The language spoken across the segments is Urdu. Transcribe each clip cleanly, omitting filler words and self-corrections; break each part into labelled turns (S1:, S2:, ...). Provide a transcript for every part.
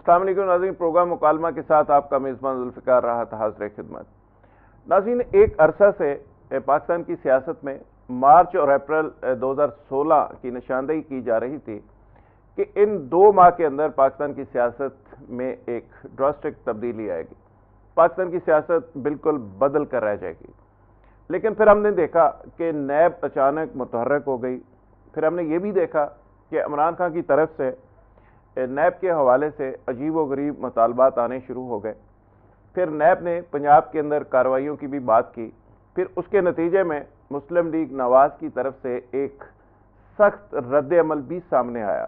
S1: السلام علیکم ناظرین، پروگرام مکالمہ کے ساتھ آپ کا میزبان ذوالفقار رہا تھا حاضر خدمت۔ ناظرین، ایک عرصہ سے پاکستان کی سیاست میں مارچ اور اپریل 2016 کی نشاندہی کی جا رہی تھی کہ ان 2 ماہ کے اندر پاکستان کی سیاست میں ایک ڈراسٹک تبدیلی آئے گی، پاکستان کی سیاست بالکل بدل کر رہ جائے گی۔ لیکن پھر ہم نے دیکھا کہ نیب اچانک متحرک ہو گئی۔ پھر ہم نے یہ بھی دیکھا کہ عمران خان کی طرف سے نیب کے حوالے سے عجیب و غریب مطالبات آنے شروع ہو گئے۔ پھر نیب نے پنجاب کے اندر کارروائیوں کی بھی بات کی۔ پھر اس کے نتیجے میں مسلم لیگ نواز کی طرف سے ایک سخت رد عمل بھی سامنے آیا۔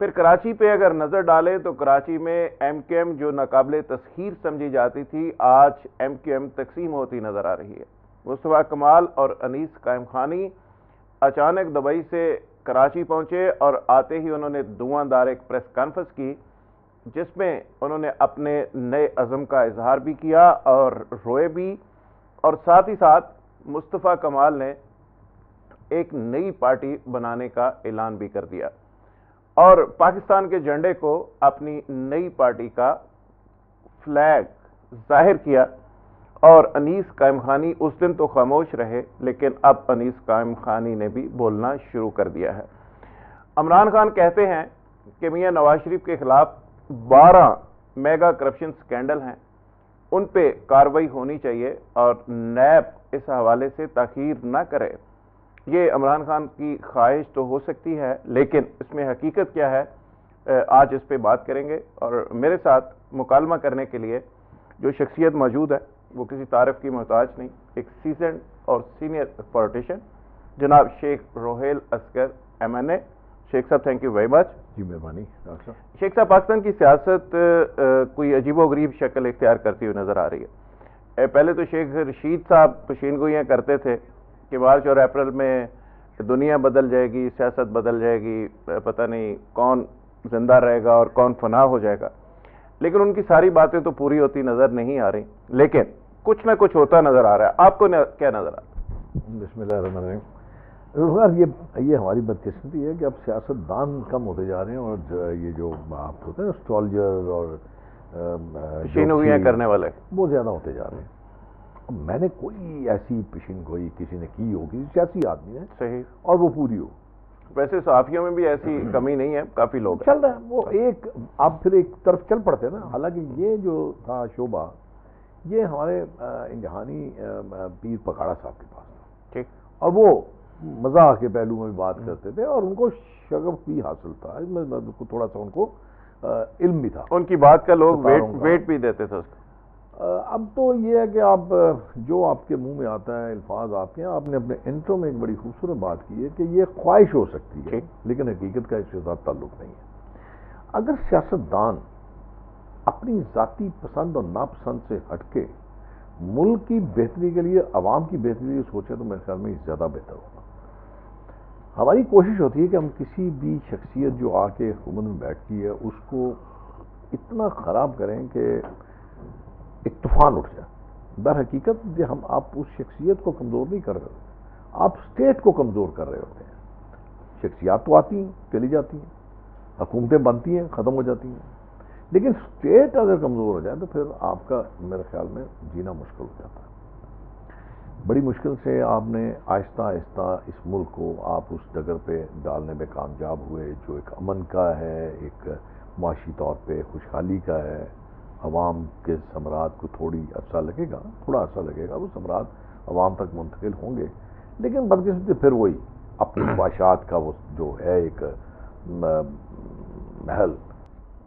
S1: پھر کراچی پہ اگر نظر ڈالیں تو کراچی میں ایم کیو ایم جو ناقابل تسخیر سمجھی جاتی تھی، آج ایم کیو ایم تقسیم ہوتی نظر آ رہی ہے۔ مصطفیٰ کمال اور انیس قائم خانی اچانک دبئی سے کراچی پہنچے اور آتے ہی انہوں نے دھواں دار ایک پریس کانفرنس کی، جس میں انہوں نے اپنے نئے عزم کا اظہار بھی کیا اور روئے بھی، اور ساتھ ہی ساتھ مصطفیٰ کمال نے ایک نئی پارٹی بنانے کا اعلان بھی کر دیا اور پاکستان کے جھنڈے کو اپنی نئی پارٹی کا فلیگ ظاہر کیا۔ اور انیس قائم خانی اس دن تو خاموش رہے، لیکن اب انیس قائم خانی نے بھی بولنا شروع کر دیا ہے۔ عمران خان کہتے ہیں کہ میاں نواز شریف کے خلاف 12 میگا کرپشن سکینڈل ہیں، ان پہ کارروائی ہونی چاہیے اور نیب اس حوالے سے تاخیر نہ کرے۔ یہ عمران خان کی خواہش تو ہو سکتی ہے، لیکن اس میں حقیقت کیا ہے، آج اس پہ بات کریں گے۔ اور میرے ساتھ مکالمہ کرنے کے لیے جو شخصیت موجود ہے وہ کسی تعارف کی محتاج نہیں، ایک سیزنڈ اور سینئر پولیٹیشین جناب شیخ روہیل اصغر MNA۔ شیخ صاحب تھینک یو ویری مچ۔
S2: جی مہربانی ڈاکٹر صاحب۔
S1: شیخ صاحب، پاکستان کی سیاست کوئی عجیب و غریب شکل اختیار کرتی ہوئی نظر آ رہی ہے۔ پہلے تو شیخ رشید صاحب پشین گوئیاں کرتے تھے کہ مارچ اور اپریل میں دنیا بدل جائے گی، سیاست بدل جائے گی، پتہ نہیں کون زندہ رہے گا اور کون فنا ہو جائے گا، لیکن ان کی ساری باتیں تو پوری ہوتی نظر نہیں آ رہی، لیکن کچھ نہ کچھ ہوتا نظر آ رہا ہے۔ آپ کو کیا نظر آ رہا ہے؟
S2: بسم اللہ الرحمن الرحیم۔ یہ ہماری بدقسمتی ہے کہ اب سیاست دان کم ہوتے جا رہے ہیں، اور یہ جو آپ ہوتے ہیں اسٹرالجر اور
S1: پشین گوئیاں کرنے والے
S2: وہ زیادہ ہوتے جا رہے ہیں۔ اب میں نے کوئی ایسی پشین گوئی کسی نے کی ہو، کسی سیاسی آدمی نے،
S1: صحیح،
S2: اور وہ پوری ہو۔
S1: ویسے صحافیوں میں بھی ایسی کمی نہیں ہے، کافی لوگ
S2: چل رہا ہے وہ ایک، آپ پھر ایک طرف چل پڑتے ہیں نا۔ حالانکہ یہ جو تھا شعبہ، یہ ہمارے انجہانی پیر پکاڑا صاحب کے پاس تھا،
S1: ٹھیک،
S2: اور وہ مزاح کے پہلو میں بات کرتے تھے اور ان کو شغف بھی حاصل تھا، تھوڑا سا ان کو علم بھی تھا،
S1: ان کی بات کا لوگ ویٹ بھی دیتے تھے اس کو۔
S2: اب تو یہ ہے کہ آپ جو آپ کے منہ میں آتا ہے الفاظ آپ کے، آپ نے اپنے انٹرو میں ایک بڑی خوبصورت بات کی ہے کہ یہ خواہش ہو سکتی ہے، لیکن حقیقت کا اس کے ساتھ تعلق نہیں ہے۔ اگر سیاستدان اپنی ذاتی پسند اور ناپسند سے ہٹ کے ملک کی بہتری کے لیے، عوام کی بہتری کے لیے سوچے تو میرے خیال میں زیادہ بہتر ہوگا۔ ہماری کوشش ہوتی ہے کہ ہم کسی بھی شخصیت جو آ کے حکومت میں بیٹھتی ہے اس کو اتنا خراب کریں کہ ایک طوفان اٹھ جائے۔ در حقیقت آپ اس شخصیت کو کمزور نہیں کر رہے ہوتے، آپ اسٹیٹ کو کمزور کر رہے ہوتے ہیں۔ شخصیات تو آتی ہیں، چلی جاتی ہیں، حکومتیں بنتی ہیں، ختم ہو جاتی ہیں، لیکن اسٹیٹ اگر کمزور ہو جائے تو پھر آپ کا میرے خیال میں جینا مشکل ہو جاتا ہے۔ بڑی مشکل سے آپ نے آہستہ آہستہ اس ملک کو آپ اس ڈگر پہ ڈالنے میں کامیاب ہوئے جو ایک امن کا ہے، ایک معاشی طور پہ خوشحالی کا ہے۔ عوام کے ثمرات کو تھوڑا عرصہ لگے گا، وہ ثمرات عوام تک منتقل ہوں گے، لیکن بدقسمتی پھر وہی اپنی خواہشات کا وہ جو ہے ایک محل،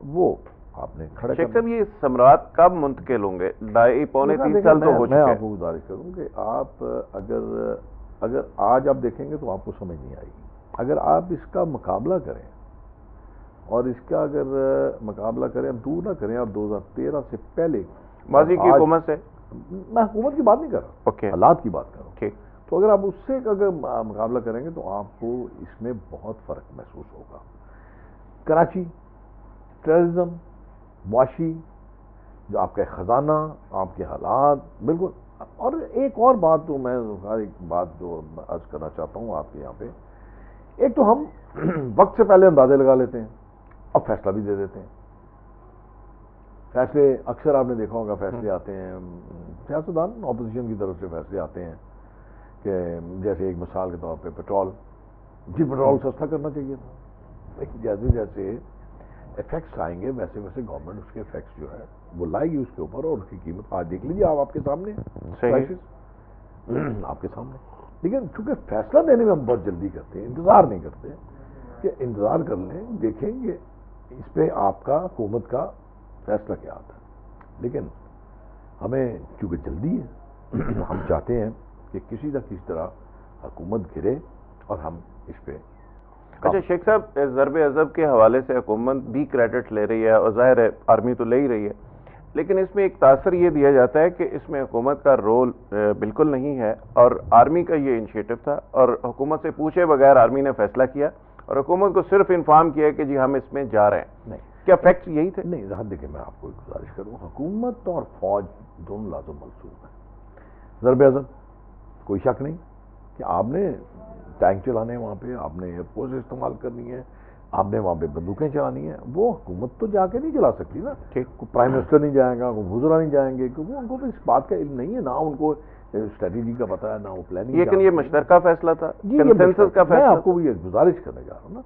S2: وہ آپ نے کھڑے
S1: شیخ صاحب یہ ثمرات کب منتقل ہوں گے؟ 2.5-3 سال تو ہو چکے ہیں۔
S2: میں آپ کو گزارش کروں کہ آپ اگر آج آپ دیکھیں گے تو آپ کو سمجھ نہیں آئے گی۔ اگر آپ اس کا مقابلہ کریں اور اس کا اگر مقابلہ کریں، دور نہ کریں، آپ 2013 سے پہلے
S1: ماضی کی حکومت سے،
S2: میں حکومت کی بات نہیں کر رہا، حالات کی بات کر رہا ہوں، تو اگر آپ اس سے اگر مقابلہ کریں گے تو آپ کو اس میں بہت فرق محسوس ہوگا۔ کراچی، ٹیررزم، معاشی جو آپ کا خزانہ، آپ کے حالات بالکل۔ اور ایک اور بات تو میں ایک بات جو عرض کرنا چاہتا ہوں آپ کے یہاں پہ، ایک تو ہم وقت سے پہلے اندازے لگا لیتے ہیں اور فیصلہ بھی دے دیتے ہیں، فیصلے اکثر آپ نے دیکھا ہوگا فیصلے آتے ہیں سیاستدان اپوزیشن کی طرف سے فیصلے آتے ہیں کہ جیسے ایک مثال کے طور پہ پیٹرول سستا کرنا چاہیے تھا. جیسے جیسے افیکٹس آئیں گے ویسے ویسے گورنمنٹ اس کے افیکٹس جو ہے وہ لائے گی اس کے اوپر, اور اس کی قیمت آج دیکھ لیجیے آپ کے سامنے آپ کے سامنے. لیکن چونکہ فیصلہ دینے میں ہم بہت جلدی کرتے ہیں, انتظار نہیں کرتے کہ انتظار کر لیں, دیکھیں گے اس پہ آپ کا حکومت کا فیصلہ کیا آتا ہے. لیکن ہمیں چونکہ جلدی ہے, ہم چاہتے ہیں کہ کسی نہ کسی طرح حکومت گرے اور ہم اس پہ.
S1: اچھا شیخ صاحب, ضرب عضب کے حوالے سے حکومت بھی کریڈٹ لے رہی ہے اور ظاہر ہے آرمی تو لے ہی رہی ہے, لیکن اس میں ایک تاثر یہ دیا جاتا ہے کہ اس میں حکومت کا رول بالکل نہیں ہے اور آرمی کا یہ انیشیٹو تھا اور حکومت سے پوچھے بغیر آرمی نے فیصلہ کیا اور حکومت کو صرف انفارم کیا کہ جی ہم اس میں جا رہے ہیں.
S2: نہیں,
S1: کیا فیکٹس یہی تھے؟
S2: نہیں ذرا دیکھیں, میں آپ کو ایک گزارش کروں, حکومت اور فوج دونوں لازم ملزوم ہیں. ضرب عضب کوئی شک نہیں کہ آپ نے ٹینک چلانے ہیں وہاں پہ, آپ نے ایئر فورس استعمال کرنی ہے, آپ نے وہاں پہ بندوقیں چلانی ہیں, وہ حکومت تو جا کے نہیں چلا سکتی نا. کوئی پرائم منسٹر نہیں جائے گا, کوئی وزراء نہیں جائیں گے, کیونکہ ان کو تو اس بات کا علم نہیں ہے, نہ ان کو اسٹریٹجی کا پتہ ہے, نہ وہ پلاننگ.
S1: لیکن یہ مشترکہ فیصلہ تھا, کنسنسس کا فیصلہ.
S2: میں آپ کو یہ گزارش کرنے جا رہا ہوں نا.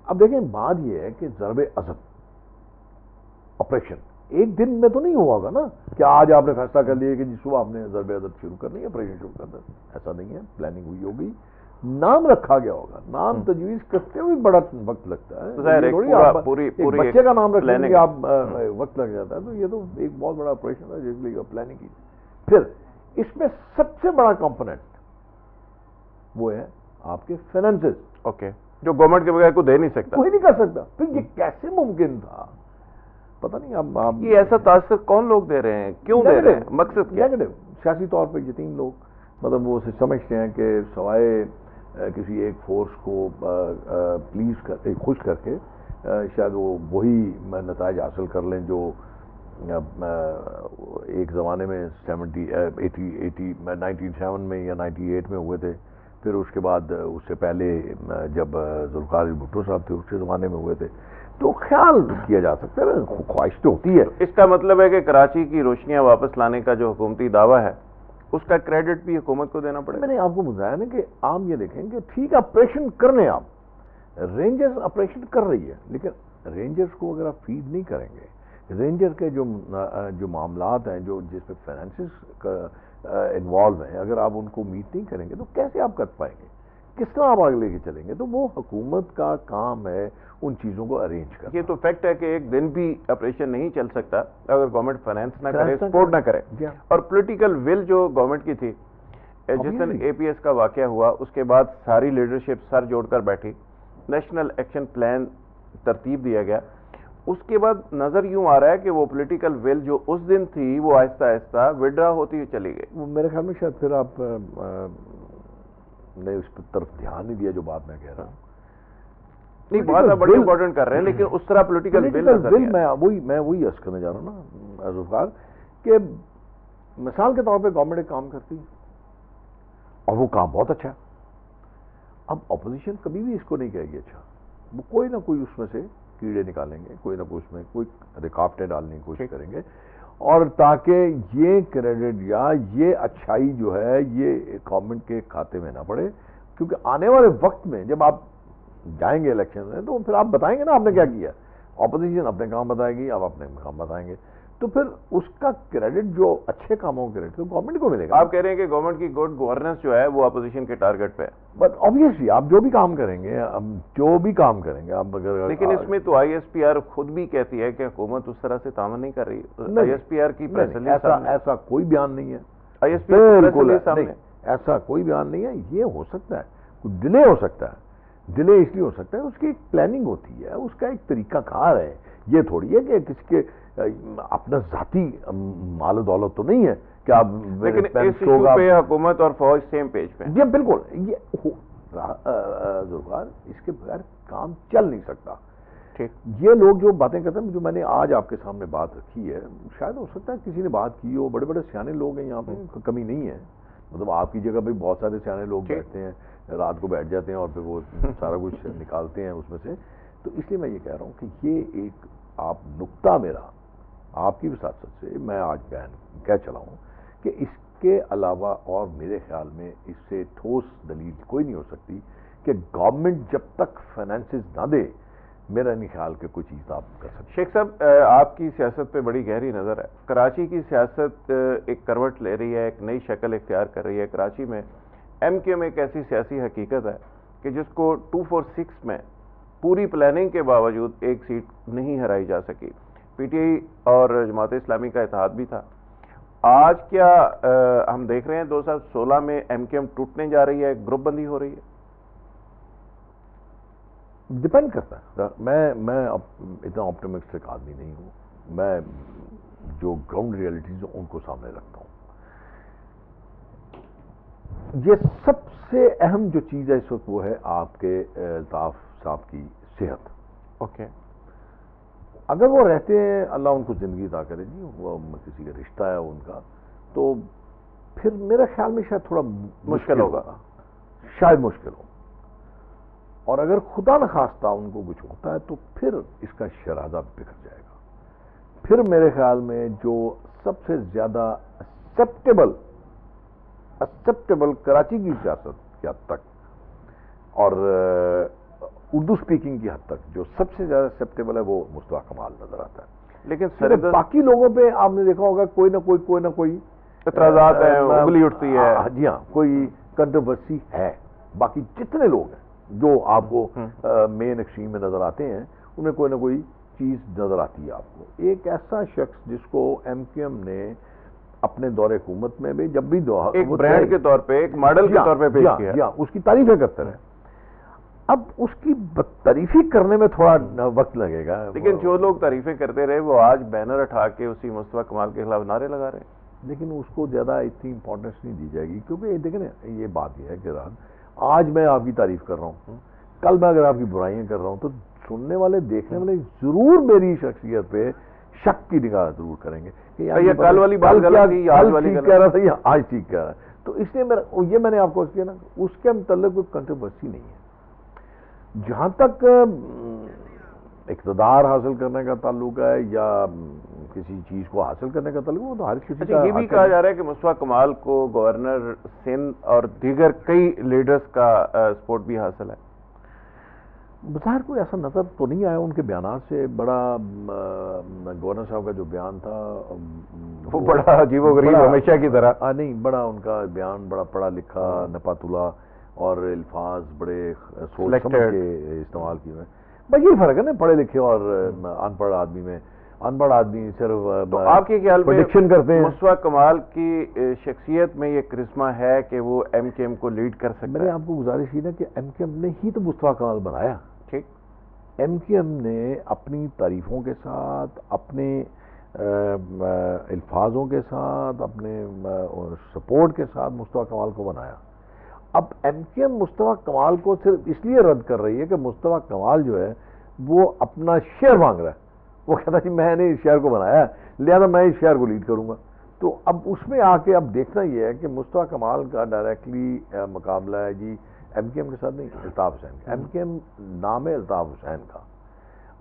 S2: اب دیکھیں بات یہ ہے کہ ضرب عضب آپریشن ایک دن میں تو نہیں ہوا ہوگا نا کہ آج آپ نے فیصلہ کر لیا کہ جی صبح آپ نے ضرب عضب شروع کرنی ہے, آپریشن شروع کرنا ہے. ایسا نہیں ہے, پلاننگ ہوئی ہوگی, نام رکھا گیا ہوگا, نام تجویز کرتے ہوئے بڑا وقت لگتا ہے. بچے کا نام رکھنے کے آپ وقت لگ جاتا ہے, تو یہ تو ایک بہت بڑا آپریشن ہے جس لیے پلاننگ کی. پھر اس میں سب سے بڑا کمپوننٹ وہ ہے آپ کے فائنانسز.
S1: اوکے, جو گورنمنٹ کے بغیر کو دے نہیں سکتا,
S2: کوئی نہیں کر سکتا. پھر یہ کیسے ممکن تھا پتہ نہیں. اب
S1: یہ ایسا تاثر کون لوگ دے رہے ہیں, کیوں دے رہے ہیں, مقصد کیا؟
S2: نیگیٹو سیاسی طور پہ یتیم لوگ, مطلب وہ سمجھتے ہیں کہ سوائے کسی ایک فورس کو پلیز کر خوش کر کے شاید وہ وہی نتائج حاصل کر لیں جو ایک زمانے میں 97 میں یا 98 میں ہوئے تھے. پھر اس کے بعد اس سے پہلے جب ذوالفقار بھٹو صاحب تھے اس کے زمانے میں ہوئے تھے. تو خیال کیا جا سکتا ہے, خواہش تو ہوتی ہے.
S1: اس کا مطلب ہے کہ کراچی کی روشنیاں واپس لانے کا جو حکومتی دعویٰ ہے اس کا کریڈٹ بھی حکومت کو دینا پڑے.
S2: میں نے آپ کو بتایا نا کہ آپ یہ دیکھیں کہ ٹھیک ہے آپریشن کرنے, آپ رینجرز آپریشن کر رہی ہے, لیکن رینجرز کو اگر آپ فیڈ نہیں کریں گے, رینجر کے جو معاملات ہیں جو جس پہ فائنانسز انوالو ہیں, اگر آپ ان کو میٹ نہیں کریں گے تو کیسے آپ کر پائیں گے, کس طرح آپ آگے لے کے چلیں گے؟ تو وہ حکومت کا کام ہے ان چیزوں کو ارینج کرنا.
S1: یہ تو فیکٹ ہے کہ ایک دن بھی آپریشن نہیں چل سکتا اگر گورنمنٹ فائنانس نہ کرے, سپورٹ نہ کرے. اور پولیٹیکل ول جو گورنمنٹ کی تھی, جس دن اے پی ایس کا واقعہ ہوا اس کے بعد ساری لیڈرشپ سر جوڑ کر بیٹھی, نیشنل ایکشن پلان ترتیب دیا گیا. اس کے بعد نظر یوں آ رہا ہے کہ وہ پولیٹیکل ول جو اس دن تھی وہ آہستہ آہستہ ودرا ہوتی ہوئی چلی گئی.
S2: میرے خیال میں شاید پھر آپ نے اس طرف دھیان نہیں دیا جو بات میں کہہ رہا ہوں.
S1: نہیں, بات آپ بڑی امپورٹنٹ کر رہے ہیں, لیکن اس طرح پولیٹیکل ول
S2: میں وہی عرض کرنے جا رہا ہوں نا ذوالفقار, کہ مثال کے طور پہ گورنمنٹ ایک کام کرتی ہے اور وہ کام بہت اچھا ہے. اب اپوزیشن کبھی بھی اس کو نہیں کہے گی اچھا, وہ کوئی نہ کوئی اس میں سے کیڑے نکالیں گے, کوئی نہ کوئی اس میں کوئی رکاوٹیں ڈالنے کی کوشش کریں گے, اور تاکہ یہ کریڈٹ یا یہ اچھائی جو ہے یہ گورنمنٹ کے کھاتے میں نہ پڑے. کیونکہ آنے والے وقت میں جب آپ جائیں گے الیکشن میں تو پھر آپ بتائیں گے نا آپ نے کیا کیا, اپوزیشن اپنے کام بتائے گی, آپ اپنے کام بتائیں گے, تو پھر اس کا کریڈٹ جو اچھے کاموں کا کریڈٹ تو گورنمنٹ کو ملے گا.
S1: آپ کہہ رہے ہیں کہ گورنمنٹ کی گڈ گورننس جو ہے وہ اپوزیشن کے ٹارگٹ پہ ہے.
S2: بٹ آبویسلی آپ جو بھی کام کریں گے آپ اگر,
S1: لیکن اس میں تو آئی ایس پی آر خود بھی کہتی ہے کہ حکومت اس طرح سے تعاون نہیں کر رہی. آئی ایس پی آر کی
S2: ایسا کوئی بیان نہیں ہے.
S1: آئی ایس پی آر
S2: ایسا کوئی بیان نہیں ہے. یہ ہو سکتا ہے کوئی ڈیلے ہو سکتا ہے, ڈیلے اس لیے ہو سکتا ہے اس کی ایک پلاننگ ہوتی ہے, اس کا ایک طریقہ کار ہے. یہ تھوڑی ہے کہ کسی کے اپنا ذاتی مال و دولت تو نہیں ہے کہ آپ,
S1: لیکن اس ایشو پہ حکومت اور فوج سیم پیج پہ.
S2: جی بالکل, یہ ذوالفقار اس کے بغیر کام چل نہیں سکتا. یہ لوگ جو باتیں کرتے ہیں, جو میں نے آج آپ کے سامنے بات رکھی ہے, شاید ہو سکتا ہے کسی نے بات کی ہو, بڑے بڑے سیانے لوگ ہیں یہاں پہ, کمی نہیں ہے. مطلب آپ کی جگہ پہ بہت سارے سیانے لوگ بیٹھتے ہیں, رات کو بیٹھ جاتے ہیں اور پھر وہ سارا کچھ نکالتے ہیں اس میں سے. تو اس لیے میں یہ کہہ رہا ہوں کہ یہ ایک آپ نقطہ میرا آپ کی وساطت سے میں آج بیان کہہ چلا ہوں کہ اس کے علاوہ اور میرے خیال میں اس سے ٹھوس دلیل کوئی نہیں ہو سکتی کہ گورنمنٹ جب تک فائنینسز نہ دے میرا نہیں خیال کہ کوئی چیز آپ کر سکتے.
S1: شیخ صاحب آپ کی سیاست پہ بڑی گہری نظر ہے. کراچی کی سیاست ایک کروٹ لے رہی ہے, ایک نئی شکل اختیار کر رہی ہے. کراچی میں ایم کیو ایم ایک ایسی سیاسی حقیقت ہے کہ جس کو 246 میں پوری پلاننگ کے باوجود ایک سیٹ نہیں ہرائی جا سکی. پی ٹی آئی اور جماعت اسلامی کا اتحاد بھی تھا. آج کیا ہم دیکھ رہے ہیں 2016 میں ایم کیو ایم ٹوٹنے جا رہی ہے, گروپ بندی ہو رہی ہے؟
S2: ڈپینڈ کرتا ہے. میں اتنا آپٹیمسٹک آدمی نہیں ہوں. میں جو گراؤنڈ ریئلٹیز ان کو سامنے رکھتا ہوں. یہ سب سے اہم جو چیز ہے اس وقت وہ ہے آپ کے الطاف صاحب کی صحت.
S1: اوکے.
S2: اگر وہ رہتے ہیں, اللہ ان کو زندگی عطا کرے جی, وہ کسی کا رشتہ ہے ان کا, تو پھر میرے خیال میں شاید تھوڑا مشکل ہوگا, شاید مشکل ہو. اور اگر خدا نخواستہ ان کو کچھ ہوتا ہے تو پھر اس کا شرازہ بکھر جائے گا. پھر میرے خیال میں جو سب سے زیادہ ایکسیپٹیبل کراچی کی سیاست کی حد تک اور اردو سپیکنگ کی حد تک جو سب سے زیادہ ایکسیپٹیبل ہے وہ مصطفیٰ کمال نظر آتا ہے.
S1: لیکن
S2: باقی لوگوں پہ آپ نے دیکھا ہوگا کوئی نہ کوئی
S1: اعتراضات ہیں, انگلی اٹھتی ہے.
S2: جی ہاں, کوئی کنٹروورسی ہے. باقی جتنے لوگ ہیں جو آپ کو مین ایکسٹریم میں نظر آتے ہیں ان میں کوئی نہ کوئی چیز نظر آتی ہے آپ کو. ایک ایسا شخص جس کو ایم کیو ایم نے اپنے دور حکومت میں بھی جب بھی
S1: ایک برانڈ کے طور پہ, ایک ماڈل کے طور پہ پیش کیا,
S2: اس کی تعریفیں کرتے رہے. اب اس کی تعریفیں کرنے میں تھوڑا وقت لگے گا.
S1: لیکن جو لوگ تعریفیں کرتے رہے وہ آج بینر اٹھا کے اسی مصطفیٰ کمال کے خلاف نعرے لگا رہے ہیں.
S2: لیکن اس کو زیادہ اتنی امپورٹنس نہیں دی جائے گی, کیونکہ دیکھیں نا, یہ بات یہ ہے کہ آج میں آپ کی تعریف کر رہا ہوں, کل میں اگر آپ کی برائیاں کر رہا ہوں تو سننے والے دیکھنے والے ضرور میری شخصیت پہ شک کی نگاہ ضرور کریں گے کہ یہ
S1: کل والی بات غلط تھی, آج والی
S2: کہہ رہا تھا یا آج ٹھیک کہہ رہا ہے. تو اس لیے یہ میں نے آپ کو کیا نا, اس کے متعلق کوئی کنٹروورسی نہیں ہے. جہاں تک اقتدار حاصل کرنے کا تعلق ہے یا کسی چیز کو حاصل کرنے کا تعلق ہے, وہ تو ہر کسی کا.
S1: یہ بھی کہا جا رہا ہے کہ مصطفیٰ کمال کو گورنر سندھ اور دیگر کئی لیڈرز کا سپورٹ بھی حاصل ہے.
S2: بظاہر کوئی ایسا نظر تو نہیں آیا ان کے بیانات سے. بڑا گورنر صاحب کا جو بیان تھا
S1: وہ بڑا عجیب و غریب ہمیشہ کی طرح.
S2: نہیں, بڑا ان کا بیان بڑا پڑھا لکھا, نپا تلا اور الفاظ بڑے سوچ سمجھ کے استعمال کیے ہوئے. بس یہی فرق ہے نا پڑھے لکھے اور ان پڑھ آدمی میں. ان پڑھ آدمی صرف
S1: آپ کے خیال میں
S2: پریڈکشن کرتے ہیں.
S1: مصطفیٰ کمال کی شخصیت میں یہ کرشمہ ہے کہ وہ ایم کیو ایم کو لیڈ کر سکتا ہے.
S2: میں نے آپ کو گزارش کی نا کہ ایم کیو ایم نے ہی تو مصطفیٰ کمال بنایا.
S1: ٹھیک,
S2: ایم کیو ایم نے اپنی تعریفوں کے ساتھ, اپنے الفاظوں کے ساتھ, اپنے سپورٹ کے ساتھ مصطفیٰ کمال کو بنایا. اب ایم کیو ایم مصطفیٰ کمال کو صرف اس لیے رد کر رہی ہے کہ مصطفیٰ کمال جو ہے وہ اپنا شیئر مانگ رہا ہے. وہ کہتا ہے میں نے اس شہر کو بنایا لہذا میں اس شہر کو لیڈ کروں گا. تو اب اس میں آ کے اب دیکھنا یہ ہے کہ مصطفیٰ کمال کا ڈائریکٹلی مقابلہ ہے جی ایم کیو ایم کے ساتھ نہیں, Altaf Hussain. M Q M نام ہے الطاف حسین کا.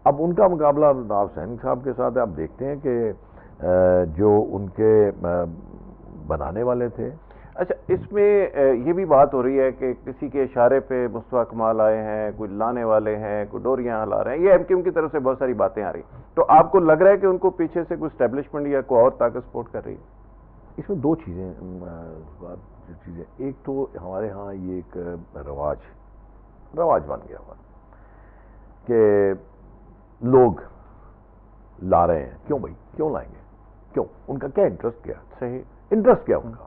S2: اب ان کا مقابلہ الطاف حسین صاحب کے ساتھ ہے. اب دیکھتے ہیں کہ جو ان کے بنانے والے تھے.
S1: اچھا, اس میں یہ بھی بات ہو رہی ہے کہ کسی کے اشارے پہ مصطفیٰ کمال آئے ہیں, کوئی لانے والے ہیں, کوئی ڈوریاں ہلا رہے ہیں. یہ ایم کیو ایم کی طرف سے بہت ساری باتیں آ رہی ہیں. تو آپ کو لگ رہا ہے کہ ان کو پیچھے سے کوئی اسٹیبلشمنٹ یا کوئی اور طاقت سپورٹ کر رہی ہے؟
S2: اس میں دو چیزیں. ایک تو ہمارے ہاں یہ ایک رواج بن گیا ہوا کہ لوگ لا رہے ہیں. کیوں بھائی, کیوں لائیں گے, کیوں, ان کا کیا انٹرسٹ, کیا
S1: صحیح
S2: انٹرسٹ کیا ان کا.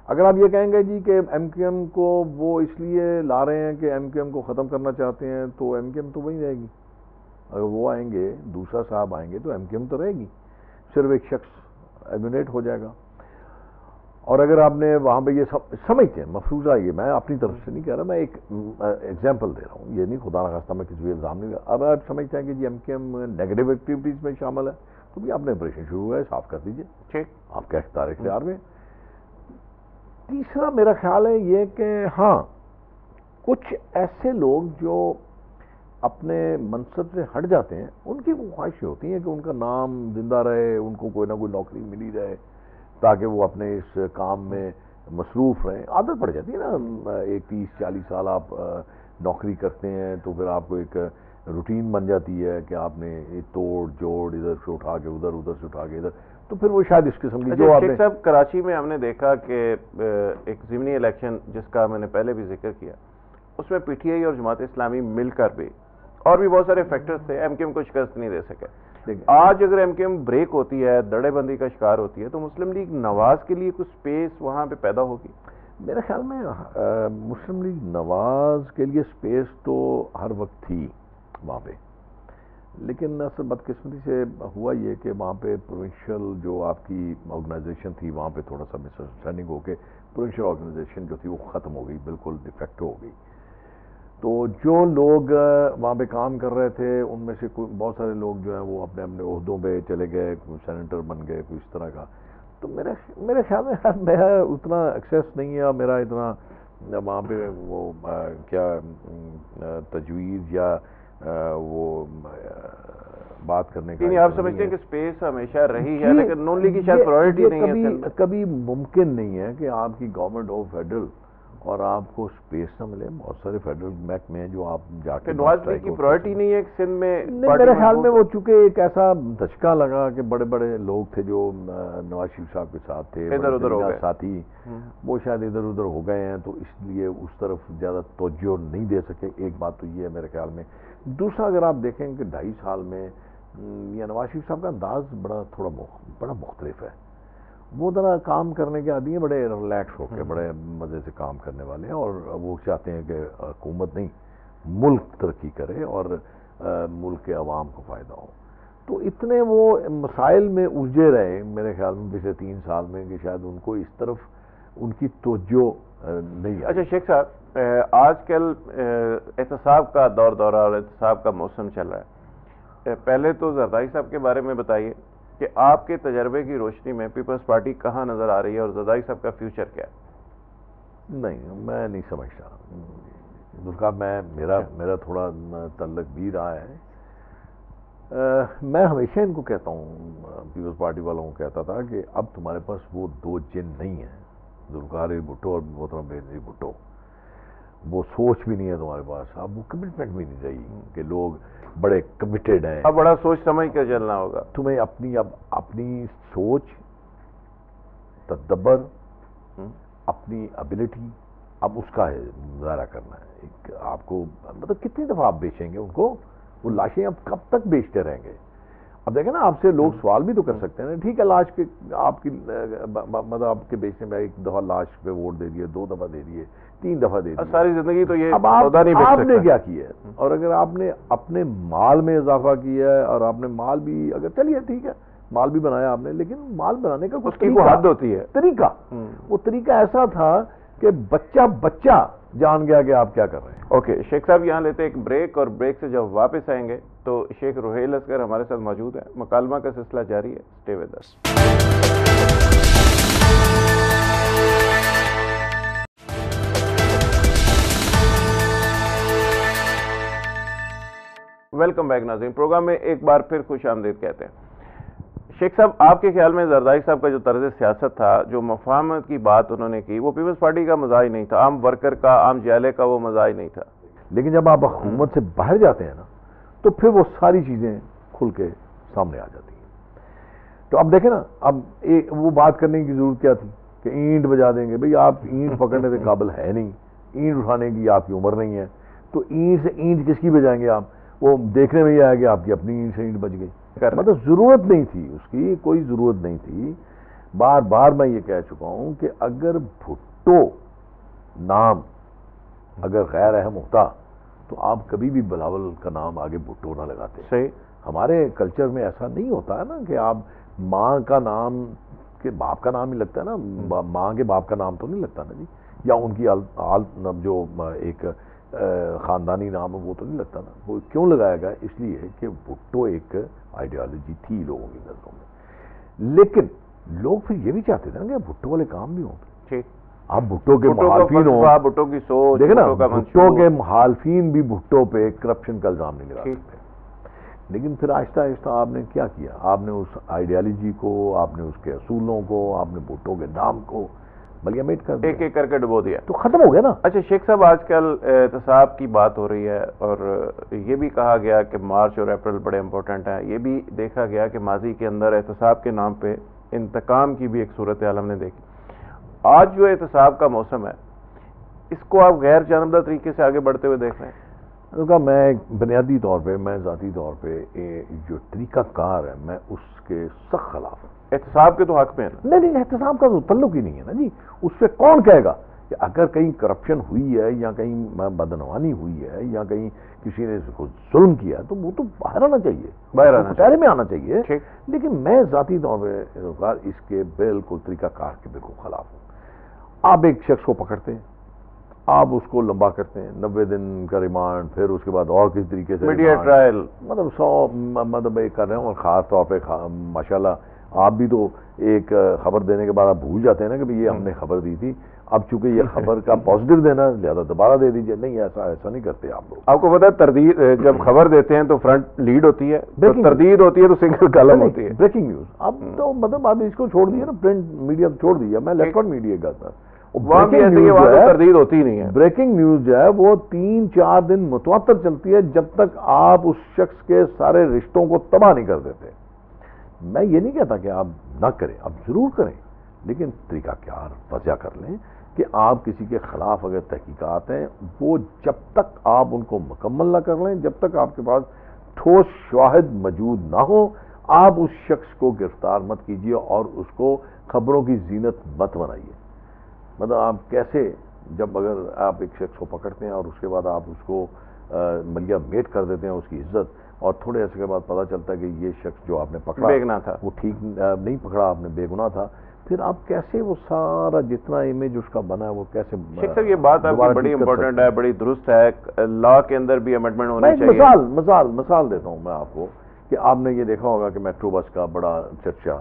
S2: اگر آپ یہ کہیں گے جی کہ ایم کیو ایم کو وہ اس لیے لا رہے ہیں کہ ایم کیو ایم کو ختم کرنا چاہتے ہیں تو ایم کیو ایم تو وہیں رہے گی. اگر وہ آئیں گے, دوسرا صاحب آئیں گے تو ایم کیو ایم تو رہے گی, صرف ایک شخص ایلیمنیٹ ہو جائے گا. اور اگر آپ نے وہاں پہ یہ سمجھتے ہیں مفروضہ, یہ میں اپنی طرف سے نہیں کہہ رہا, میں ایک ایگزامپل دے رہا ہوں, یہ نہیں خدا نخواستہ میں کسی بھی الزام نہیں. اب آپ سمجھتے ہیں کہ جی M Q M negative activities میں شامل ہے تو بھی آپ نے آپریشن شروع ہوا ہے, صاف کر دیجیے.
S1: ٹھیک,
S2: آپ کا اختیار اختیار میں. تیسرا میرا خیال ہے یہ کہ ہاں کچھ ایسے لوگ جو اپنے منصب سے ہٹ جاتے ہیں ان کی وہ خواہشیں ہوتی ہیں کہ ان کا نام زندہ رہے، ان کو کوئی نہ کوئی نوکری ملی رہے تاکہ وہ اپنے اس کام میں مصروف رہیں. عادت پڑ جاتی ہے نا، ایک 30-40 سال آپ نوکری کرتے ہیں تو پھر آپ کو ایک روٹین بن جاتی ہے کہ آپ نے توڑ جوڑ ادھر سے اٹھا کے ادھر، ادھر سے اٹھا کے ادھر، تو پھر وہ شاید اس قسم کی جو آپ
S1: شیخ صاحب کراچی میں ہم نے دیکھا کہ ایک ضمنی الیکشن جس کا میں نے پہلے بھی ذکر کیا، اس میں پی ٹی آئی اور جماعت اسلامی مل کر بھی، اور بھی بہت سارے فیکٹرز تھے، ایم کیو ایم کو شکست نہیں دے سکے. آج اگر ایم کیو ایم بریک ہوتی ہے، دڑے بندی کا شکار ہوتی ہے، تو مسلم لیگ نواز کے لیے کچھ سپیس وہاں پہ پیدا ہوگی؟
S2: میرے خیال میں مسلم لیگ نواز کے لیے سپیس تو ہر وقت تھی وہاں پہ، لیکن اصل بدقسمتی سے ہوا یہ کہ وہاں پہ پروونشل جو آپ کی آرگنائزیشن تھی وہاں پہ تھوڑا سا مس انڈرسٹینڈنگ ہو کے پروونشل آرگنائزیشن جو تھی وہ ختم ہو گئی، بالکل ڈیفیکٹ ہو گئی. تو جو لوگ وہاں پہ کام کر رہے تھے ان میں سے بہت سارے لوگ جو ہیں وہ اپنے اپنے عہدوں پہ چلے گئے، کوئی سینیٹر بن گئے، کوئی اس طرح کا. تو میرے خیال میں میرا اتنا ایکسیس نہیں ہے، میرا اتنا وہاں پہ وہ کیا تجویز یا وہ بات کرنے کا،
S1: آپ سمجھتے ہیں کہ سپیس ہمیشہ رہی ہے لیکن نون لیگ کی شاید پرائورٹی نہیں ہے؟
S2: کبھی ممکن نہیں ہے کہ آپ کی گورنمنٹ ہو فیڈرل اور آپ کو سپیس نہ ملے. بہت سارے فیڈرل محکمے ہیں جو آپ جا کے
S1: نواز لیگ کی پرائورٹی نہیں ہے سندھ میں؟
S2: میرے خیال میں وہ چونکہ ایک ایسا دھچکا لگا کہ بڑے بڑے لوگ تھے جو نواز شریف صاحب کے ساتھ تھے،
S1: ادھر ادھر ہو گئے
S2: ساتھی، وہ شاید ادھر ادھر ہو گئے ہیں، تو اس لیے اس طرف زیادہ توجہ نہیں دے سکے. ایک بات تو یہ ہے میرے خیال میں. دوسرا اگر آپ دیکھیں کہ 2.5 سال میں یہ نواز شریف صاحب کا انداز بڑا مختلف ہے. وہ ذرا کام کرنے کے عادی ہیں، بڑے ریلیکس ہو کے بڑے مزے سے کام کرنے والے ہیں، اور وہ چاہتے ہیں کہ حکومت نہیں ملک ترقی کرے اور ملک کے عوام کو فائدہ ہو. تو اتنے وہ مسائل میں الجھے رہے میرے خیال میں پچھلے 3 سال میں کہ شاید ان کو اس طرف ان کی توجہ نہیں آئی.
S1: اچھا شیخ صاحب، آج کل احتساب کا دورہ اور احتساب کا موسم چل رہا ہے. پہلے تو زرداری صاحب کے بارے میں بتائیے کہ آپ کے تجربے کی روشنی میں پیپلز پارٹی کہاں نظر آ رہی ہے اور زرداری صاحب کا فیوچر کیا ہے؟
S2: نہیں، میں نہیں سمجھتا میرا تھوڑا تعلق بھی رہا ہے. میں ہمیشہ ان کو کہتا ہوں، پیپلز پارٹی والوں کو کہتا تھا کہ اب تمہارے پاس وہ 2 جن نہیں ہیں، ذوالفقار علی بھٹو اور محترم بے نظیر بھٹو. وہ سوچ بھی نہیں ہے تمہارے پاس، اب وہ کمٹمنٹ بھی نہیں رہی کہ لوگ بڑے کمیٹیڈ ہیں.
S1: اب بڑا سوچ سمجھ کے چلنا ہوگا.
S2: تمہیں اپنی سوچ، تدبر، اپنی ابیلٹی، اب اس کا مظاہرہ کرنا ہے. آپ کو مطلب کتنی دفعہ آپ بیچیں گے ان کو؟ وہ لاشیں اب کب تک بیچتے رہیں گے؟ اب دیکھیں نا، آپ سے لوگ سوال بھی تو کر سکتے ہیں. ٹھیک ہے، لاش کے آپ کی مطلب آپ کے بیچنے میں 1 دفعہ لاش پہ ووٹ دے دیے، 2 دفعہ دے دیے، 3 دفعہ دے دیے،
S1: ساری زندگی تو یہ
S2: اب آپ نے کیا کیا ہے؟ اور اگر آپ نے اپنے مال میں اضافہ کیا ہے اور آپ نے مال بھی، اگر چلیے ٹھیک ہے مال بھی بنایا آپ نے، لیکن مال بنانے کا
S1: اس کی کوئی حد ہوتی ہے.
S2: طریقہ، وہ طریقہ ایسا تھا کہ بچہ جان گیا کہ آپ کیا کر رہے ہیں.
S1: اوکے شیخ صاحب، یہاں لیتے ایک بریک، اور بریک سے جب واپس آئیں گے تو شیخ روحیل اصغر ہمارے ساتھ موجود ہیں. مکالمہ کا سلسلہ جاری ہے، stay with us. Welcome back ناظرین. پروگرام میں ایک بار پھر خوش آمدید کہتے ہیں. شیخ صاحب، آپ کے خیال میں زرداری صاحب کا جو طرز سیاست تھا، جو مفاہمت کی بات انہوں نے کی، وہ پیپلز پارٹی کا مزاج نہیں تھا، عام ورکر کا، عام جیلے کا وہ مزاج نہیں تھا.
S2: لیکن جب آپ حکومت سے باہر جاتے ہیں نا تو پھر وہ ساری چیزیں کھل کے سامنے آ جاتی ہیں. تو اب دیکھیں نا، اب وہ بات کرنے کی ضرورت کیا تھی کہ اینٹ بجا دیں گے؟ بھئی آپ اینٹ پکڑنے کے قابل ہے نہیں، اینٹ اٹھانے کی آپ کی عمر نہیں ہے، تو اینٹ سے اینٹ کس کی بجائیں گے آپ؟ وہ دیکھنے میں یہ آیا کہ آپ کی اپنی اینٹ سے اینٹ بج گئی. مطلب ضرورت نہیں تھی اس کی، کوئی ضرورت نہیں تھی. بار بار میں یہ کہہ چکا ہوں کہ اگر بھٹو نام اگر غیر اہم ہوتا تو آپ کبھی بھی بلاول کا نام آگے بھٹو نہ لگاتے.
S1: صحیح.
S2: ہمارے کلچر میں ایسا نہیں ہوتا ہے نا کہ آپ ماں کا نام کے باپ کا نام ہی لگتا ہے نا، ماں کے باپ کا نام تو نہیں لگتا نا جی، یا ان کی جو ایک خاندانی نام ہے وہ تو نہیں لگتا نا. وہ کیوں لگایا گیا؟ اس لیے کہ بھٹو ایک آئیڈیالوجی تھی لوگوں کی نظروں میں. لیکن لوگ پھر یہ بھی چاہتے تھے نا کہ بھٹو والے کام بھی ہوں. آپ بھٹو کے مخالفین ہو،
S1: بھٹو کی سوچ،
S2: دیکھیں نا، بھٹو کے مخالفین بھی بھٹو پہ کرپشن کا الزام نہیں لگا سکتے، لیکن پھر آہستہ آہستہ آپ نے کیا کیا، آپ نے اس آئیڈیالوجی کو، آپ نے اس کے اصولوں کو، آپ نے بھٹو کے نام کو ملیامیٹ کر دیا،
S1: ایک ایک کر کے ڈبو دیا،
S2: تو ختم ہو گیا نا۔
S1: اچھا شیخ صاحب، آج کل احتساب کی بات ہو رہی ہے اور یہ بھی کہا گیا کہ مارچ اور اپریل بڑے امپورٹنٹ ہیں، یہ بھی دیکھا گیا کہ ماضی کے اندر احتساب کے نام پہ انتقام کی بھی ایک صورتحال ہم نے دیکھی۔ آج جو احتساب کا موسم ہے، اس کو آپ غیر جانبدار طریقے سے آگے بڑھتے ہوئے دیکھ رہے ہیں؟
S2: میں بنیادی طور پہ، میں ذاتی طور پہ جو طریقہ کار ہے میں اس کے سخت خلاف ہوں۔
S1: احتساب کے تو حق میں ہے؟
S2: نہیں، احتساب کا تو تعلق ہی نہیں ہے نا جی، اس پہ کون کہے گا کہ اگر کہیں کرپشن ہوئی ہے یا کہیں بدعنوانی ہوئی ہے یا کہیں کسی نے ظلم کیا ہے تو وہ تو باہر آنا چاہیے، باہر میں آنا چاہیے، لیکن میں ذاتی طور پہ اس کے بالکل طریقہ کار کے بالکل خلاف ہوں۔ آپ ایک شخص کو پکڑتے ہیں، آپ اس کو لمبا کرتے ہیں، 90 دن کا ریمانڈ، پھر اس کے بعد اور کس طریقے سے
S1: میڈیا ٹرائل،
S2: مطلب 100 ایک کر رہے ہیں، اور خاص طور پہ ماشاءاللہ آپ بھی تو ایک خبر دینے کے بعد آپ بھول جاتے ہیں نا کہ یہ ہم نے خبر دی تھی، اب چونکہ یہ خبر کا پازیٹیو دینا لہذا دوبارہ دے دیجئے۔ نہیں، ایسا نہیں کرتے آپ لوگ۔
S1: آپ کو پتا ہے تردید، جب خبر دیتے ہیں تو فرنٹ لیڈ ہوتی ہے، تردید ہوتی ہے تو سنگل کالم ہوتی ہے،
S2: بریکنگ نیوز۔ اب تو مطلب آپ اس کو چھوڑ دیے نا، پرنٹ میڈیا چھوڑ دیا، میں الیکٹرانک میڈیا کا تھا،
S1: وہاں بھی ایسے وہاں تو تردید ہوتی نہیں ہے۔
S2: بریکنگ نیوز جو ہے وہ 3-4 دن متواتر چلتی ہے جب تک آپ اس شخص کے سارے رشتوں کو تباہ نہیں کر دیتے۔ میں یہ نہیں کہتا کہ آپ نہ کریں، آپ ضرور کریں، لیکن طریقہ کار وضع کر لیں کہ آپ کسی کے خلاف اگر تحقیقات ہیں وہ جب تک آپ ان کو مکمل نہ کر لیں، جب تک آپ کے پاس ٹھوس شواہد موجود نہ ہو، آپ اس شخص کو گرفتار مت کیجیے اور اس کو خبروں کی زینت مت بنائیے۔ مطلب آپ کیسے، جب اگر آپ ایک شخص کو پکڑتے ہیں اور اس کے بعد آپ اس کو ملیا میٹ کر دیتے ہیں، اس کی عزت، اور تھوڑے عرصے کے بعد پتہ چلتا ہے کہ یہ شخص جو آپ نے پکڑا
S1: بے گناہ تھا،
S2: وہ ٹھیک نہیں پکڑا آپ نے، بے گناہ تھا، پھر آپ کیسے وہ سارا جتنا امیج اس کا بنا ہے وہ کیسے؟
S1: شیخ صاحب یہ بات آپ کی بڑی امپورٹنٹ ہے، بڑی درست ہے، لا کے اندر بھی امینڈمنٹ ہونی چاہیے۔
S2: مثال دیتا ہوں میں آپ کو کہ آپ نے یہ دیکھا ہوگا کہ میٹرو بس کا بڑا چرچا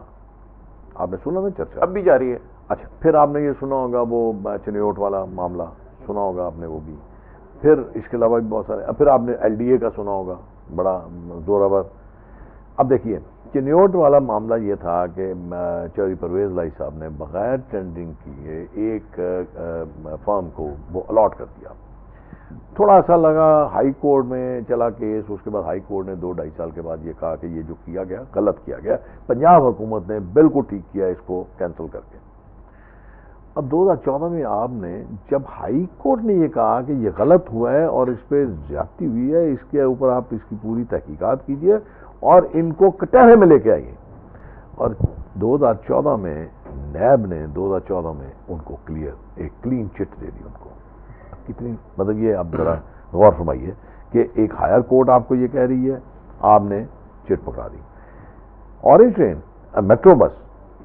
S2: آپ نے سنا نا، چرچا اب
S1: بھی جاری ہے۔
S2: اچھا، پھر آپ نے یہ سنا ہوگا وہ چنیوٹ والا معاملہ، سنا ہوگا آپ نے وہ بھی، پھر اس کے علاوہ بھی بہت سارے، پھر آپ نے LDA کا سنا ہوگا بڑا زوراور۔ اب دیکھیے چنیوٹ والا معاملہ یہ تھا کہ چودھری پرویز لائی صاحب نے بغیر ٹینڈرنگ کیے ایک فرم کو وہ الاٹ کر دیا، تھوڑا سا لگا، ہائی کورٹ میں چلا کیس، اس کے بعد ہائی کورٹ نے 2-2.5 سال کے بعد یہ کہا کہ یہ جو کیا گیا غلط کیا گیا، پنجاب حکومت نے بالکل ٹھیک کیا اس کو کینسل کر کے۔ اب 2014 میں آپ نے جب ہائی کورٹ نے یہ کہا کہ یہ غلط ہوا ہے اور اس پہ زیادتی ہوئی ہے، اس کے اوپر آپ اس کی پوری تحقیقات کیجئے اور ان کو کٹہرے میں لے کے آئیے، اور 2014 میں نیب نے 2014 میں ان کو ایک کلین چٹ دے دی ان کو۔ کتنی مطلب یہ آپ ذرا غور فرمائیے کہ ایک ہائر کورٹ آپ کو یہ کہہ رہی ہے، آپ نے چٹ پکڑا دی۔ اورنج ٹرین، میٹرو بس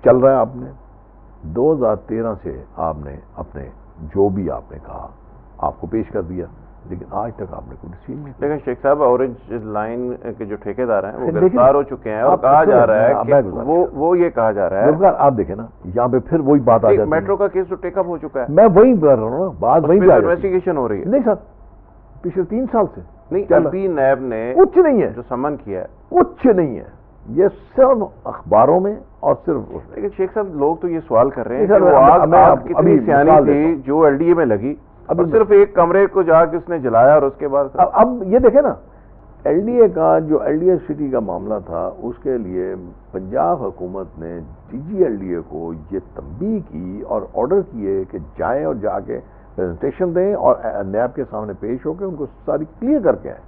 S2: چل رہا ہے، آپ نے 2013 سے آپ نے اپنے جو بھی آپ نے کہا آپ کو پیش کر دیا، لیکن آج تک آپ نے کوئی ڈیسیژن نہیں کیا۔
S1: لیکن شیخ صاحب اورنج لائن کے جو ٹھیکیدار ہیں وہ گرفتار ہو چکے ہیں، اور کہا جا رہا ہے کہ وہ یہ کہا جا رہا ہے،
S2: آپ دیکھیں نا یہاں پہ پھر وہی بات آ جاتی ہے،
S1: میٹرو کا کیس تو ٹیک اپ ہو چکا ہے،
S2: میں وہی کر رہا ہوں، بات وہی پہ
S1: انویسٹیگیشن ہو رہی ہے۔
S2: نہیں سر، پچھلے 3 سال سے
S1: نہیں، LP نیب نے
S2: کچھ نہیں ہے،
S1: جو سمن کیا ہے
S2: کچھ نہیں ہے، یہ صرف اخباروں میں اور صرف۔
S1: لیکن شیخ صاحب لوگ تو یہ سوال کر رہے ہیں کہ وہ آگ کتنی سیانی تھی جو LDA میں لگی، اب صرف ایک کمرے کو جا کے اس نے جلایا اور اس کے بعد
S2: اب یہ دیکھیں نا، LDA کا جو LDA سٹی کا معاملہ تھا اس کے لیے پنجاب حکومت نے DG LDA کو یہ تنبیہ کی اور آرڈر کیے کہ جائیں اور جا کے پریزنٹیشن دیں اور نیب کے سامنے پیش ہو کے ان کو ساری کلیئر کر کے آئیں۔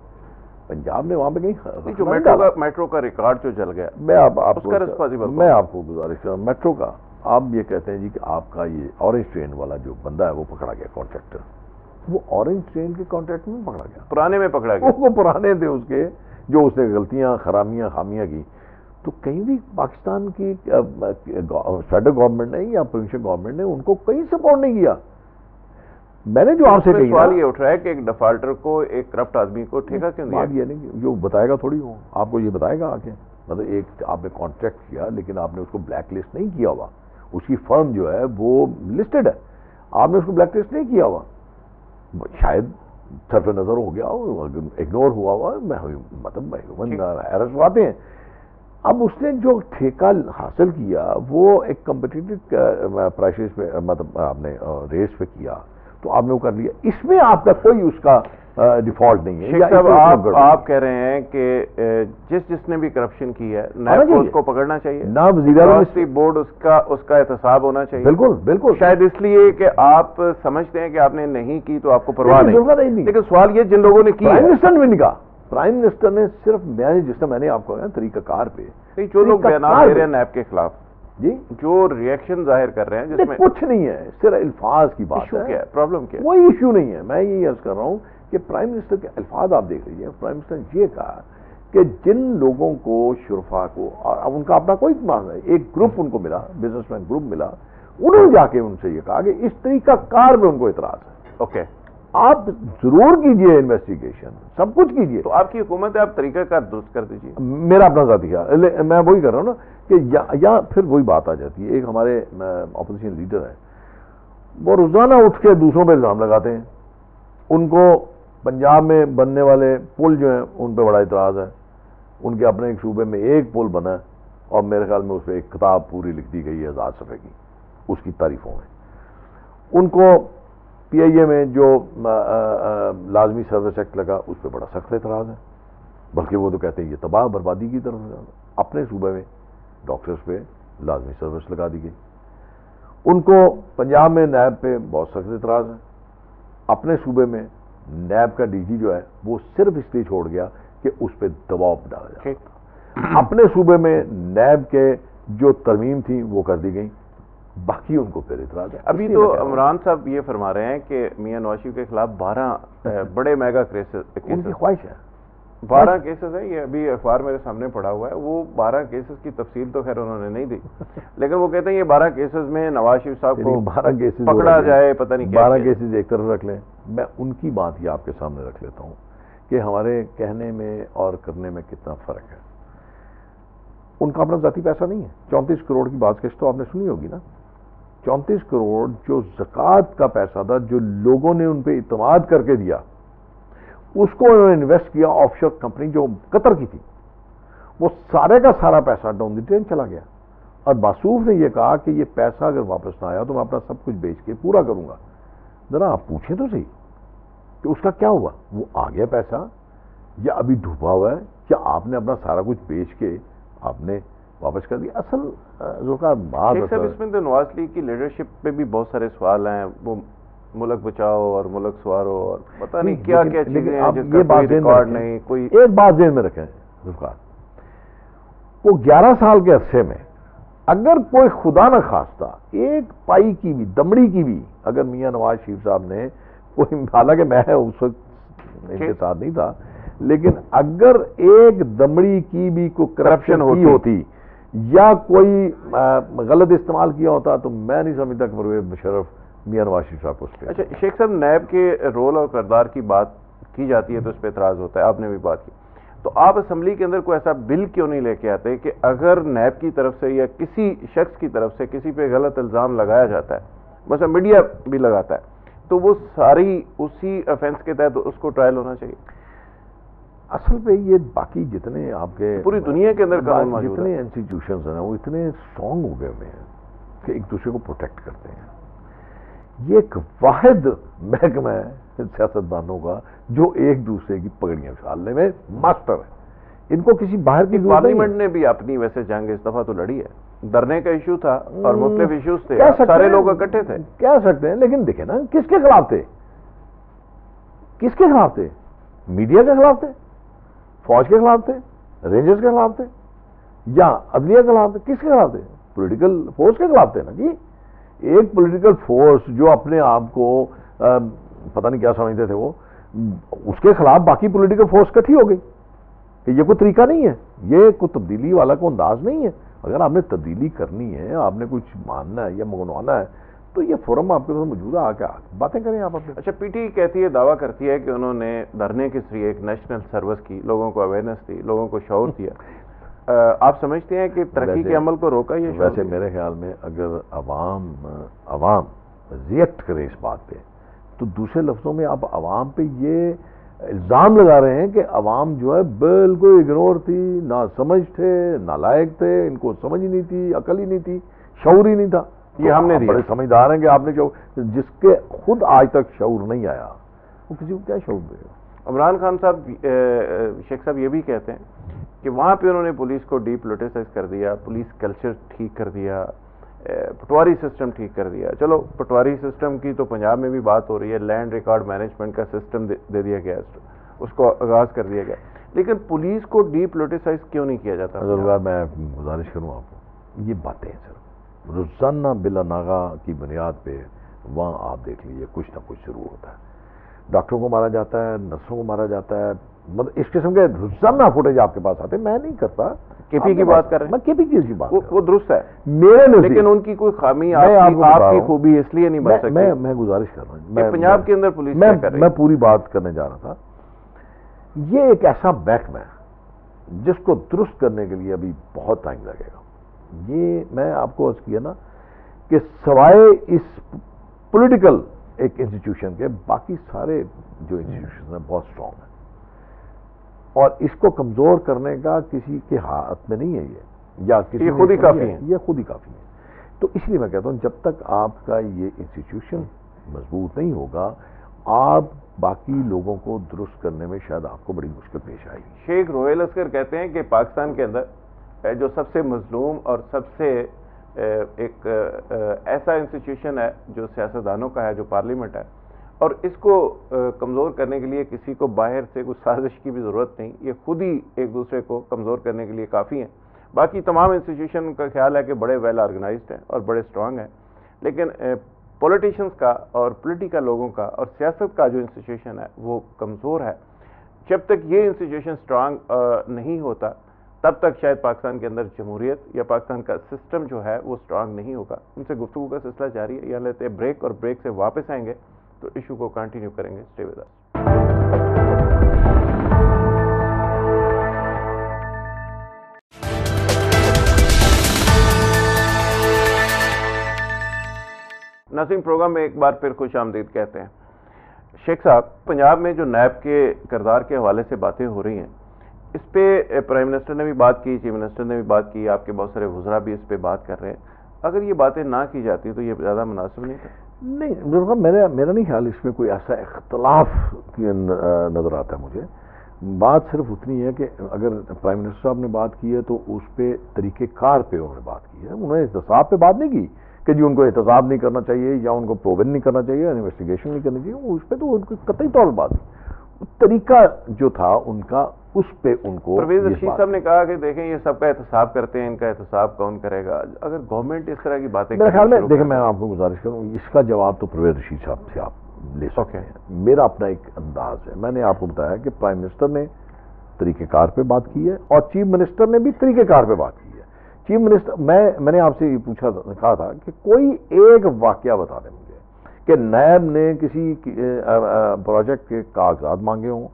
S2: پنجاب نے وہاں پہ کہیں
S1: جو میٹرو کا ریکارڈ جو جل گیا،
S2: میں آپ کو گزارش کروں، میٹرو کا آپ یہ کہتے ہیں جی کہ آپ کا یہ اورنج ٹرین والا جو بندہ ہے وہ پکڑا گیا کانٹریکٹر، وہ اورنج ٹرین کے کانٹریکٹ میں پکڑا گیا،
S1: پرانے میں پکڑا گیا،
S2: وہ پرانے تھے اس کے جو اس نے غلطیاں خامیاں کی، تو کہیں بھی پاکستان کی فیڈرل گورنمنٹ نے یا پروونشل گورنمنٹ نے ان کو کہیں سپورٹ نہیں کیا۔ میں نے جو آپ سے کہی
S1: سوال یہ اٹھ رہا ہے کہ ایک ڈیفالٹر کو، ایک کرپٹ آدمی کو ٹھیکہ کیوں دیا؟
S2: بات یہ نہیں جو بتائے گا تھوڑی ہو، آپ کو یہ بتائے گا آگے، مطلب ایک آپ نے کانٹریکٹ کیا لیکن آپ نے اس کو بلیک لسٹ نہیں کیا ہوا، اس کی فرم جو ہے وہ لسٹڈ ہے، آپ نے اس کو بلیک لسٹ نہیں کیا ہوا، شاید صرف نظر ہو گیا ہو، اگنور ہوا ہوا، مطلب حیرت آتے ہیں. اب اس نے جو ٹھیکہ حاصل کیا وہ ایک کمپٹیٹو پرائسز پہ، مطلب آپ نے ریٹس پہ کیا، تو آپ نے وہ کر لیا. اس میں آپ کا کوئی اس کا ڈیفالٹ نہیں ہے.
S1: شیخ صاحب آپ کہہ رہے ہیں کہ جس نے بھی کرپشن کی ہے نیب کو اس کو پکڑنا چاہیے،
S2: نہ وزیر
S1: اعظم بورڈ اس کا احتساب ہونا چاہیے.
S2: بالکل بالکل.
S1: شاید اس لیے کہ آپ سمجھتے ہیں کہ آپ نے نہیں کی تو آپ کو پرواہ نہیں، لیکن سوال یہ جن لوگوں نے کی،
S2: پرائم منسٹر نے بھی نہیں کہا. پرائم منسٹر نے صرف جس طرح میں نے آپ کو کہا طریقہ کار پہ،
S1: جو لوگ بیانات دے رہے ہیں نیب کے خلاف،
S2: جی
S1: جو ریئیکشن ظاہر کر رہے ہیں جس میں
S2: کچھ نہیں ہے، صرف الفاظ کی بات ہے.
S1: پرابلم کیا ہے؟
S2: کوئی ایشو نہیں ہے. میں یہی عرض کر رہا ہوں کہ پرائم منسٹر کے الفاظ آپ دیکھ لیجیے. پرائم منسٹر نے یہ کہا کہ جن لوگوں کو شرفا کو، اور ان کا اپنا کوئی مانگ ہے، ایک گروپ ان کو ملا، بزنس مین گروپ ملا، انہوں نے جا کے ان سے یہ کہا کہ اس طریقہ کار میں ان کو اعتراض ہے.
S1: اوکے، آپ
S2: ضرور کیجئے انویسٹیگیشن، سب کچھ کیجئے.
S1: تو آپ کی حکومت ہے، آپ طریقہ کار درست کر دیجئے.
S2: میرا اپنا ذاتی خیال، میں وہی کر رہا ہوں نا کہ یا پھر وہی بات آ جاتی ہے. ایک ہمارے اپوزیشن لیڈر ہیں، وہ روزانہ اٹھ کے دوسروں پہ الزام لگاتے ہیں. ان کو پنجاب میں بننے والے پل جو ہیں ان پہ بڑا اعتراض ہے. ان کے اپنے ایک صوبے میں ایک پل بنا ہے اور میرے خیال میں اس پہ ایک کتاب پوری لکھ دی گئی ہے 1000 صفحے کی اس کی تعریفوں میں. ان کو پی آئی اے میں جو لازمی سروس ایکٹ لگا اس پہ بڑا سخت اعتراض ہے، بلکہ وہ تو کہتے ہیں یہ تباہ بربادی کی طرف. اپنے صوبے میں ڈاکٹرز پہ لازمی سروس لگا دی گئی. ان کو پنجاب میں نیب پہ بہت سخت اعتراض ہے. اپنے صوبے میں نیب کا ڈی جی جو ہے وہ صرف اس لیے چھوڑ گیا کہ اس پہ دباؤ ڈالا جائے. اپنے صوبے میں نیب کے جو ترمیم تھی وہ کر دی گئی، باقی ان کو پھر اعتراض ہے.
S1: ابھی تو عمران صاحب یہ فرما رہے ہیں کہ میاں نواز شریف کے خلاف 12 بڑے میگا کیسز،
S2: ان کی خواہش ہے
S1: 12 کیسز ہیں. یہ ابھی اخبار میرے سامنے پڑا ہوا ہے. وہ 12 کیسز کی تفصیل تو خیر انہوں نے نہیں دی، لیکن وہ کہتے ہیں یہ 12 کیسز میں نواز شریف صاحب کو
S2: 12 کیسز
S1: پکڑا جائے، پتہ نہیں کیا
S2: 12 کیسز ایک طرف رکھ لیں. میں ان کی بات ہی آپ کے سامنے رکھ لیتا ہوں کہ ہمارے کہنے میں اور کرنے میں کتنا فرق ہے. ان کا اپنا ذاتی پیسہ نہیں ہے. 34 کروڑ کی بات کش تو آپ نے سنی ہوگی نا. 34 کروڑ جو زکوٰۃ کا پیسہ تھا، جو لوگوں نے ان پہ اعتماد کر کے دیا، اس کو انہوں نے انویسٹ کیا آف شور کمپنی جو قطر کی تھی. وہ سارے کا سارا پیسہ ڈاؤن دی ٹرین چلا گیا. اور باصوف نے یہ کہا کہ یہ پیسہ اگر واپس نہ آیا تو میں اپنا سب کچھ بیچ کے پورا کروں گا. ذرا آپ پوچھیں تو صحیح کہ اس کا کیا ہوا؟ وہ آ گیا پیسہ یا ابھی ڈوبا ہوا ہے، یا آپ نے اپنا سارا کچھ بیچ کے آپ نے واپس کر دیا؟ اصل ذوالفقار بات
S1: اس میں تو نواز لیگ کی لیڈرشپ پہ بھی بہت سارے سوال ہیں. وہ ملک بچاؤ اور ملک سوارو اور پتہ نہیں کیا کیا چیزیں ہیں جس کا کوئی ریکارڈ نہیں. کوئی
S2: ایک بات ذہن میں رکھیں ذوالفقار، وہ 11 سال کے عرصے میں اگر کوئی خدا نہ خواستہ ایک پائی کی بھی، دمڑی کی بھی، اگر میاں نواز شریف صاحب نے کوئی، حالانکہ میں اس وقت ان کے ساتھ نہیں تھا، لیکن اگر ایک دمڑی کی بھی کوئی کرپشن ہوتی یا کوئی غلط استعمال کیا ہوتا تو میں نہیں سمجھتا کہ پرویز مشرف میاں نواز شریف صاحب کو اس پہ.
S1: اچھا شیخ صاحب، نیب کے رول اور کردار کی بات کی جاتی ہے تو اس پہ اعتراض ہوتا ہے، آپ نے بھی بات کی. تو آپ اسمبلی کے اندر کوئی ایسا بل کیوں نہیں لے کے آتے کہ اگر نیب کی طرف سے یا کسی شخص کی طرف سے کسی پہ غلط الزام لگایا جاتا ہے، مثلا میڈیا بھی لگاتا ہے، تو وہ ساری اسی افینس کے تحت اس کو ٹرائل ہونا چاہیے؟
S2: اصل پہ یہ باقی جتنے آپ کے
S1: پوری دنیا کے اندر قانون موجود
S2: جتنے انسٹیٹیوشنز ہیں وہ اتنے اسٹرانگ ہو گئے ہوئے ہیں کہ ایک دوسرے کو پروٹیکٹ کرتے ہیں. یہ ایک واحد محکمہ ہے سیاستدانوں کا جو ایک دوسرے کی پگڑیاں اچھالنے میں ماسٹر ہے. ان کو کسی باہر کی
S1: پارلیمنٹ نے بھی اپنی ویسے جنگ اس دفعہ تو لڑی ہے. دھرنے کا ایشو تھا اور مختلف ایشوز تھے، سارے لوگ اکٹھے تھے.
S2: کہہ سکتے ہیں، لیکن دیکھیں نا کس کے خلاف تھے؟ کس کے خلاف تھے؟ میڈیا کے خلاف تھے، فوج کے خلاف تھے، رینجرز کے خلاف تھے، یا عدلیہ کے خلاف تھے؟ کس کے خلاف تھے؟ پولیٹیکل فورس کے خلاف تھے نا جی. ایک پولیٹیکل فورس جو اپنے آپ کو پتہ نہیں کیا سمجھتے تھے، وہ اس کے خلاف باقی پولیٹیکل فورس اکٹھی ہو گئی کہ یہ کوئی طریقہ نہیں ہے، یہ کوئی تبدیلی والا کوئی انداز نہیں ہے. اگر آپ نے تبدیلی کرنی ہے، آپ نے کچھ ماننا ہے یا منگوانا ہے تو یہ فورم آپ کے پاس موجود ہے، آ کے باتیں کریں آپ اپنے.
S1: اچھا، پی ٹی کہتی ہے، دعویٰ کرتی ہے کہ انہوں نے دھرنے کے ذریعے ایک نیشنل سروس کی، لوگوں کو اویئرنیس دی، لوگوں کو شعور دیا. آپ سمجھتے ہیں کہ ترقی کے عمل کو روکا یہ؟
S2: ویسے میرے خیال میں اگر عوام ریئیکٹ کریں اس بات پہ، تو دوسرے لفظوں میں آپ عوام پہ یہ الزام لگا رہے ہیں کہ عوام جو ہے بالکل اگنور تھی، نہ سمجھ تھے، نالائق تھے، ان کو سمجھ ہی نہیں تھی، عقل ہی نہیں تھی، شعور ہی نہیں تھا. یہ ہم نے بڑے سمجھدار ہیں کہ آپ نے جس کے خود آج تک شعور نہیں آیا وہ کسی کو کیا شعور دے گا.
S1: عمران خان صاحب، شیخ صاحب یہ بھی کہتے ہیں کہ وہاں پہ انہوں نے پولیس کو ڈی پولیٹیسائز کر دیا، پولیس کلچر ٹھیک کر دیا، پٹواری سسٹم ٹھیک کر دیا. چلو پٹواری سسٹم کی تو پنجاب میں بھی بات ہو رہی ہے، لینڈ ریکارڈ مینجمنٹ کا سسٹم دے دیا گیا، اس کو آغاز کر دیا گیا، لیکن پولیس کو ڈی پولیٹیسائز کیوں نہیں کیا جاتا؟
S2: میں گزارش کروں آپ کو، یہ باتیں صرف روزانہ بلا ناغہ کی بنیاد پہ وہاں آپ دیکھ لیجیے کچھ نہ کچھ شروع ہوتا ہے. ڈاکٹروں کو مارا جاتا ہے، نرسوں کو مارا جاتا ہے، مطلب اس قسم کے روزانہ فوٹیج آپ کے پاس آتے ہیں. میں نہیں کرتا،
S1: کے پی کی بات کر رہے ہیں،
S2: میں کے پی کی بات
S1: وہ درست ہے
S2: میرے نزدیک،
S1: لیکن ان کی کوئی خامی آپ کی خوبی اس لیے نہیں بن سکتی.
S2: میں گزارش کر رہا ہوں کہ
S1: پنجاب کے اندر پولیس
S2: میں پوری بات کرنے جا رہا تھا. یہ ایک ایسا محکمہ ہے جس کو درست کرنے کے لیے ابھی بہت ٹائم لگے گا. یہ میں آپ کو عرض کیا نا کہ سوائے اس پولیٹیکل ایک انسٹیٹیوشن کے باقی سارے جو انسٹیٹیوشن ہیں بہت اسٹرانگ ہیں، اور اس کو کمزور کرنے کا کسی کے ہاتھ میں نہیں ہے یا
S1: یہ خود ہی کافی ہے،
S2: یہ خود ہی کافی ہے. تو اس لیے میں کہتا ہوں جب تک آپ کا یہ انسٹیٹیوشن مضبوط نہیں ہوگا، آپ باقی لوگوں کو درست کرنے میں شاید آپ کو بڑی مشکل پیش آئے گی.
S1: شیخ روہیل اصغر کہتے ہیں کہ پاکستان کے اندر جو سب سے مظلوم اور سب سے ایک ایسا انسٹیٹیوشن ہے جو سیاستدانوں کا ہے، جو پارلیمنٹ ہے، اور اس کو کمزور کرنے کے لیے کسی کو باہر سے کچھ سازش کی بھی ضرورت نہیں، یہ خود ہی ایک دوسرے کو کمزور کرنے کے لیے کافی ہیں. باقی تمام انسٹیٹیوشن کا خیال ہے کہ بڑے ویل آرگنائزڈ ہیں اور بڑے اسٹرانگ ہیں، لیکن پولیٹیشنز کا اور پولیٹیکل لوگوں کا اور سیاست کا جو انسٹیٹیوشن ہے وہ کمزور ہے. جب تک یہ انسٹیٹیوشن اسٹرانگ نہیں ہوتا تب تک شاید پاکستان کے اندر جمہوریت یا پاکستان کا سسٹم جو ہے وہ اسٹرانگ نہیں ہوگا. ان سے گفتگو کا سلسلہ جاری ہے، یہاں لیتے ہیں بریک، اور بریک سے واپس آئیں گے تو ایشو کو کنٹینیو کریں گے. Stay with us. ناظرین، پروگرام میں ایک بار پھر خوش آمدید کہتے ہیں. شیخ صاحب، پنجاب میں جو نیب کے کردار کے حوالے سے باتیں ہو رہی ہیں، اس پہ پرائم منسٹر نے بھی بات کی، چیف منسٹر نے بھی بات کی، آپ کے بہت سارے وزراء بھی اس پہ بات کر رہے ہیں. اگر یہ باتیں نہ کی جاتی تو یہ زیادہ مناسب نہیں تھا؟
S2: نہیں، میرا نہیں خیال اس میں کوئی ایسا اختلاف نظر آتا ہے مجھے. بات صرف اتنی ہے کہ اگر پرائم منسٹر صاحب نے بات کی ہے تو اس پہ طریقہ کار پہ انہوں نے بات کی ہے. انہوں نے احتساب پہ بات نہیں کی کہ جی ان کو احتساب نہیں کرنا چاہیے یا ان کو پروون نہیں کرنا چاہیے، انویسٹیگیشن نہیں کرنی چاہیے. اس پہ تو ان کو قطعی طور پر بات کی. طریقہ جو تھا ان کا، اس پہ ان کو
S1: پرویز رشید صاحب نے کہا کہ دیکھیں یہ سب کا احتساب کرتے ہیں، ان کا احتساب کون کرے گا؟ اگر گورنمنٹ اس طرح کی باتیں
S2: میرے خیال میں دیکھیں، میں آپ کو گزارش کروں، اس کا جواب تو پرویز رشید صاحب سے آپ لے سکتے ہیں. میرا اپنا ایک انداز ہے. میں نے آپ کو بتایا کہ پرائم منسٹر نے طریقہ کار پہ بات کی ہے اور چیف منسٹر نے بھی طریقہ کار پہ بات کی ہے. چیف منسٹر، میں نے آپ سے یہ کہا تھا کہ کوئی ایک واقعہ بتا دیں مجھے کہ نیب نے کسی پروجیکٹ کے کاغذات مانگے ہوں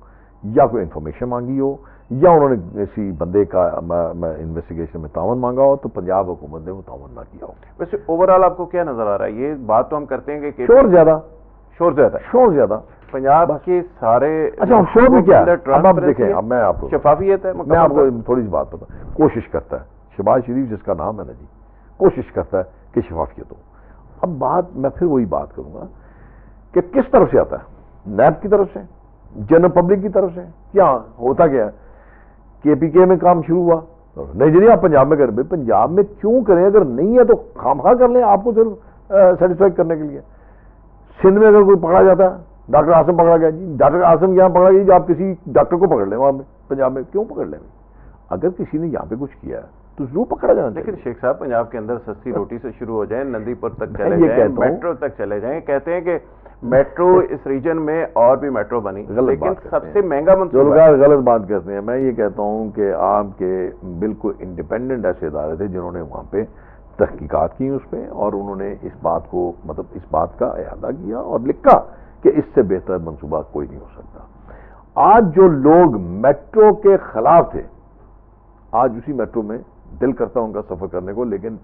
S2: یا کوئی انفارمیشن مانگی ہو یا انہوں نے کسی بندے کا انویسٹیگیشن میں تعاون مانگا ہو تو پنجاب حکومت نے وہ تعاون نہ کیا ہو.
S1: ویسے اوورآل آپ کو کیا نظر آ رہا ہے؟ یہ بات تو ہم کرتے ہیں کہ
S2: شور زیادہ
S1: پنجاب کے سارے،
S2: اچھا شور میں کیا ہے؟ اب دیکھیں، اب میں آپ کو
S1: شفافیت ہے،
S2: میں آپ کو تھوڑی سی بات بتا. کوشش کرتا ہے شہباز شریف جس کا نام ہے نا جی، کوشش کرتا ہے کہ شفافیت ہو. اب بات میں پھر وہی بات کروں گا کہ کس طرف سے آتا ہے؟ نیب کی طرف سے، جنرل پبلک کی طرف سے؟ کیا ہوتا کیا ہے؟ کے پی کے میں کام شروع ہوا، نہیں جی آپ پنجاب میں کریں. پنجاب میں کیوں کریں؟ اگر نہیں ہے تو خواہ کر لیں، آپ کو صرف سیٹسفائی کرنے کے لیے. سندھ میں اگر کوئی پکڑا جاتا ہے، ڈاکٹر عاصم پکڑا گیا جی، ڈاکٹر عاصم یہاں پکڑا گیا جی، آپ کسی ڈاکٹر کو پکڑ لیں وہاں میں. پنجاب میں کیوں پکڑ لیں؟ اگر کسی نے یہاں پہ کچھ کیا ہے تو ضرور پکڑا جانا چاہیے.
S1: لیکن شیخ صاحب، پنجاب کے اندر سستی روٹی سے شروع ہو جائیں، نندی پور تک چلے جائیں، میٹرو تک چلے جائیں. کہتے ہیں کہ میٹرو اس ریجن میں اور بھی میٹرو بنی، لیکن سب سے مہنگا منصوبہ.
S2: غلط بات کرتے ہیں. میں یہ کہتا ہوں کہ آپ کے بالکل انڈیپینڈنٹ ایسے ادارے تھے جنہوں نے وہاں پہ تحقیقات کی اس پہ، اور انہوں نے اس بات کو، مطلب اس بات کا احاطہ کیا اور لکھا کہ اس سے بہتر منصوبہ کوئی نہیں ہو سکتا. آج جو لوگ میٹرو کے خلاف تھے، آج اسی میٹرو میں دل کرتا ان کا سفر کرنے کو، لیکن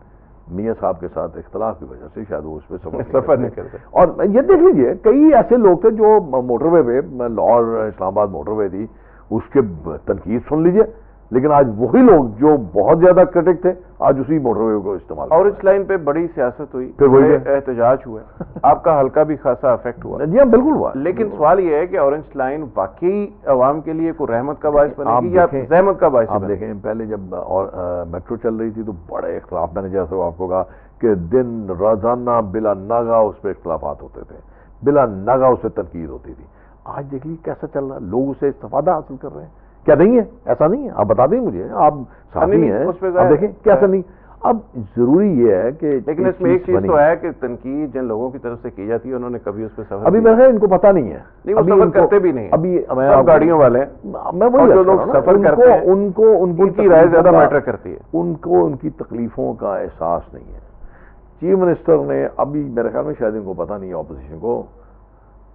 S2: میاں صاحب کے ساتھ اختلاف کی وجہ سے شاید وہ اس پہ
S1: سفر نہیں کرتے.
S2: اور یہ دیکھ لیجئے کئی ایسے لوگ تھے جو موٹر وے پہ لاہور اسلام آباد موٹر وے تھی اس کے تنقید سن لیجئے، لیکن آج وہی لوگ جو بہت زیادہ کرٹک تھے آج اسی موٹر وے کو استعمال.
S1: اور اس لائن پہ بڑی سیاست ہوئی،
S2: پھر وہی
S1: احتجاج ہوئے، آپ کا حلقہ بھی خاصا افیکٹ ہوا.
S2: جی ہاں بالکل ہوا.
S1: لیکن سوال یہ ہے کہ اورنج لائن واقعی عوام کے لیے کوئی رحمت کا باعث بنے گی یا زحمت کا باعث؟
S2: آپ دیکھیں پہلے جب اور میٹرو چل رہی تھی تو بڑے اختلاف، میں نے جیسے آپ کو کہا کہ دن روزانہ بلا ناغہ اس پہ اختلافات ہوتے تھے، بلا ناغہ اس پہ تنقید ہوتی تھی. آج دیکھ لیجیے کیسا چل رہا ہے، لوگ اسے استفادہ حاصل کر رہے ہیں. کیا نہیں ہے؟ ایسا نہیں ہے. آپ بتا دیں مجھے، آپ ساتھی ہیں، آپ دیکھیں کیسا نہیں. اب ضروری یہ ہے کہ
S1: لیکن اس میں ایک چیز تو ہے کہ تنقید جن لوگوں کی طرف سے کی جاتی ہے انہوں نے کبھی اس پہ سفر
S2: ابھی میرے خیال ان کو پتہ نہیں ہے،
S1: وہ سفر کرتے بھی نہیں.
S2: ابھی
S1: سب گاڑیوں والے
S2: میں وہی
S1: جو لوگ سفر کرتے ہیں ان کی رائے زیادہ میٹر کرتی ہے.
S2: ان کو ان کی تکلیفوں کا احساس نہیں ہے. چیف منسٹر نے ابھی میرے خیال میں شاید ان کو پتہ نہیں ہے اپوزیشن کو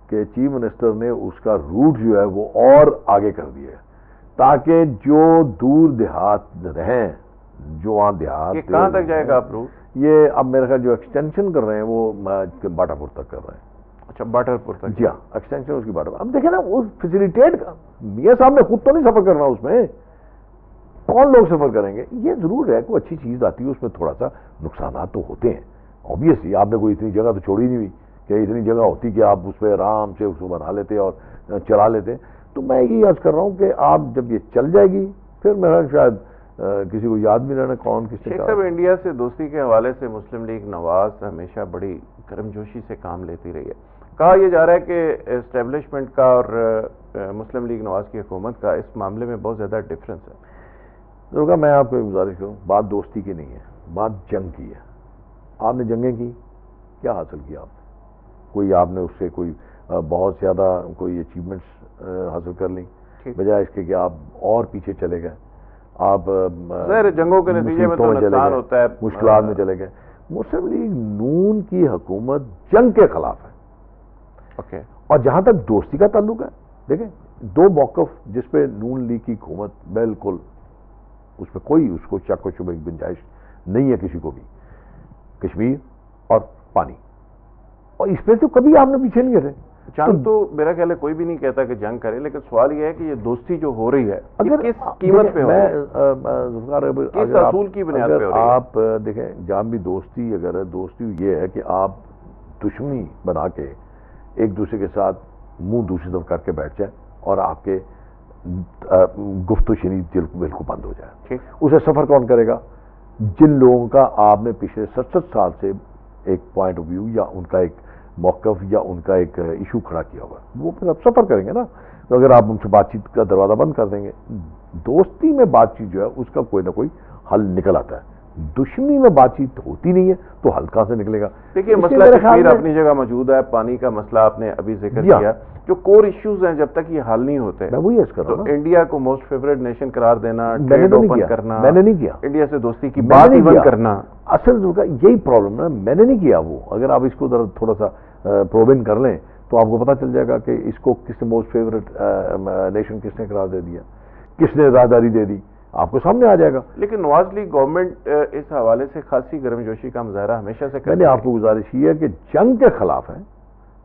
S2: کہ چیف منسٹر نے اس کا روٹ جو ہے وہ اور آگے کر دیا ہے تاکہ جو دور دیہات رہیں، جو وہاں دیہات.
S1: یہ کہاں تک جائے گا آپ روٹ؟
S2: یہ اب میرے خیال جو ایکسٹینشن کر رہے ہیں وہ باٹا پور تک کر رہے ہیں.
S1: اچھا باٹا پور تک؟
S2: جی ہاں ایکسٹینشن اس کی باٹا پور. اب دیکھیں نا وہ فیسیلیٹیٹ کا میاں صاحب نے خود تو نہیں سفر کرنا، اس میں کون لوگ سفر کریں گے؟ یہ ضرور ہے کوئی اچھی چیز آتی ہے اس میں تھوڑا سا نقصانات تو ہوتے ہیں اوبیسلی. آپ نے کوئی اتنی جگہ تو چھوڑی نہیں ہوئی کہ اتنی جگہ ہوتی کہ آپ اس پہ آرام سے اس کو بنا لیتے اور چلا لیتے. تو میں یہی عرض کر رہا ہوں کہ آپ جب یہ چل جائے گی پھر میرا شاید کسی کو یاد بھی رہنا کون کس نے.
S1: شیخ صاحب انڈیا سے دوستی کے حوالے سے مسلم لیگ نواز ہمیشہ بڑی گرم جوشی سے کام لیتی رہی ہے. کہا یہ جا رہا ہے کہ اسٹیبلشمنٹ کا اور مسلم لیگ نواز کی حکومت کا اس معاملے میں بہت زیادہ ڈفرینس ہے.
S2: درگا میں آپ کو گزارش کروں، بات دوستی کی نہیں ہے، بات جنگ کی ہے. آپ نے جنگیں کی، کیا حاصل کیا آپ نے؟ کوئی آپ نے اس سے کوئی بہت زیادہ کوئی اچیومنٹس حاصل کر لیں بجائے اس کے کہ آپ اور پیچھے چلے گئے. آپ
S1: جنگوں کے نتیجے میں تو نقصان ہوتا ہے،
S2: مشکلات میں چلے گئے. مسلم لیگ نون کی حکومت جنگ کے خلاف ہے.
S1: اوکے.
S2: اور جہاں تک دوستی کا تعلق ہے، دیکھیں دو موقف جس پہ نون لیگ کی حکومت بالکل اس پہ کوئی اس کو شک و شبہ کی گنجائش نہیں ہے کسی کو بھی، کشمیر اور پانی. اور اس پہ تو کبھی آپ نے پیچھے نہیں ہٹے.
S1: جنگ تو میرا خیال ہے کوئی بھی نہیں کہتا کہ جنگ کرے، لیکن سوال یہ ہے کہ یہ دوستی جو ہو رہی ہے کس قیمت پہ ہو رہی ہے، کس اصول کی بنیاد پہ ہو رہی ہے؟
S2: آپ دیکھیں جہاں بھی دوستی اگر ہے، دوستی یہ ہے کہ آپ دشمنی بنا کے ایک دوسرے کے ساتھ منہ دوسری طرف کر کے بیٹھ جائیں اور آپ کے گفت و شنید بالکل بند ہو جائے. اسے سفر کون کرے گا؟ جن لوگوں کا آپ نے پچھلے 67 سال سے ایک پوائنٹ آف ویو یا ان کا ایک موقف یا ان کا ایک ایشو کھڑا کیا ہوا، وہ پھر آپ سفر کریں گے نا. تو اگر آپ ان سے بات چیت کا دروازہ بند کر دیں گے، دوستی میں بات چیت جو ہے اس کا کوئی نہ کوئی حل نکل آتا ہے. دشمنی میں بات چیت ہوتی نہیں ہے تو حل کہاں سے نکلے گا؟
S1: دیکھیے مسئلہ کشمیر اپنی جگہ موجود ہے، پانی کا مسئلہ آپ نے ابھی ذکر کیا، جو کور ایشوز ہیں جب تک یہ حل نہیں ہوتے
S2: میں وہی عرض کر رہا ہوں،
S1: انڈیا کو موسٹ فیوریٹ نیشن قرار دینا، ٹریڈ اوپن کرنا،
S2: میں نے نہیں کیا.
S1: انڈیا سے دوستی کی بات ایون کرنا،
S2: اصل یہی پرابلم ہے. میں نے نہیں کیا وہ. اگر آپ اس کو تھوڑا سا پروبن کر لیں تو آپ کو پتہ چل جائے گا کہ اس کو کس نے موسٹ فیوریٹ نیشن کس نے قرار دے دیا، کس نے رازداری دے دی، آپ کو سامنے آ جائے گا.
S1: لیکن نواز لیگ گورنمنٹ اس حوالے سے خاصی گرم جوشی کا مظاہرہ ہمیشہ سے کرتی ہے.
S2: میں نے آپ کو گزارش کی ہے کہ جنگ کے خلاف ہے،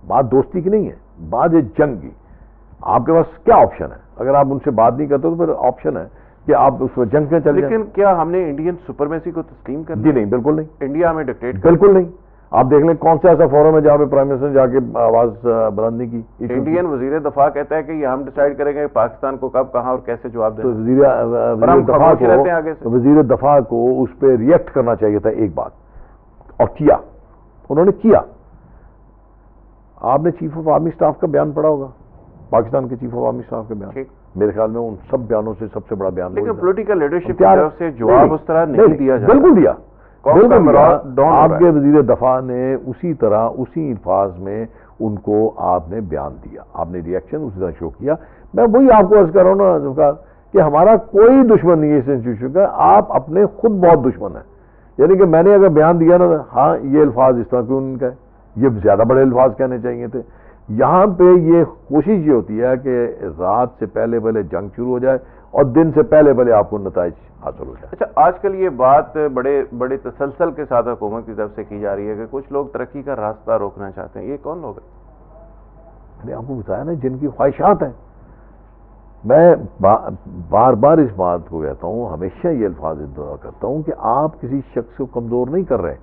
S2: بات دوستی کی نہیں ہے، بات ہے جنگ کی. آپ کے پاس کیا آپشن ہے؟ اگر آپ ان سے بات نہیں کرتے تو پھر آپشن ہے کہ آپ اس میں جنگ میں چل جائیں.
S1: لیکن کیا ہم نے انڈین سپرمیسی کو تسلیم کر
S2: جی نہیں، بالکل نہیں.
S1: انڈیا ہمیں ڈکٹیٹ
S2: بالکل نہیں. آپ دیکھ لیں کون سا ایسا فورم ہے جہاں پہ پرائم منسٹر نے جا کے آواز بلند نہیں کی.
S1: انڈین وزیر دفاع کہتا ہے کہ یہ ہم ڈیسائیڈ کریں گے پاکستان کو کب کہاں اور کیسے جواب دیں.
S2: وزیر دفاع کو اس پہ ریئیکٹ کرنا چاہیے تھا ایک بات، اور کیا انہوں نے کیا. آپ نے چیف آف آرمی اسٹاف کا بیان پڑھا ہوگا، پاکستان کے چیف آف آرمی اسٹاف کا بیان. میرے خیال میں ان سب بیانوں سے سب سے بڑا بیان،
S1: لیکن پولیٹیکل لیڈرشپ کی طرف سے جواب اس طرح نہیں دیا جاتا.
S2: بالکل دیا. آپ کے وزیر دفاع نے اسی طرح اسی الفاظ میں ان کو آپ نے بیان دیا، آپ نے ریئیکشن اسی طرح شو کیا. میں وہی آپ کو عرض کر رہا ہوں نا کہ ہمارا کوئی دشمن نہیں ہے اس انسٹیٹیوشن کا، آپ اپنے خود بہت دشمن ہیں. یعنی کہ میں نے اگر بیان دیا نا، ہاں یہ الفاظ اس طرح کیوں ان کا ہے، یہ زیادہ بڑے الفاظ کہنے چاہیے تھے. یہاں پہ یہ کوشش یہ ہوتی ہے کہ رات سے پہلے پہلے جنگ شروع ہو جائے اور دن سے پہلے پہلے آپ کو نتائج حاصل ہو جائے.
S1: اچھا، آج کل یہ بات بڑے تسلسل کے ساتھ حکومت کی طرف سے کی جا رہی ہے کہ کچھ لوگ ترقی کا راستہ روکنا چاہتے ہیں. یہ کون لوگ ہیں؟
S2: میں نے آپ کو بتایا نا، جن کی خواہشات ہیں. میں بار بار اس بات کو کہتا ہوں، ہمیشہ یہ الفاظ دعا کرتا ہوں کہ آپ کسی شخص کو کمزور نہیں کر رہے،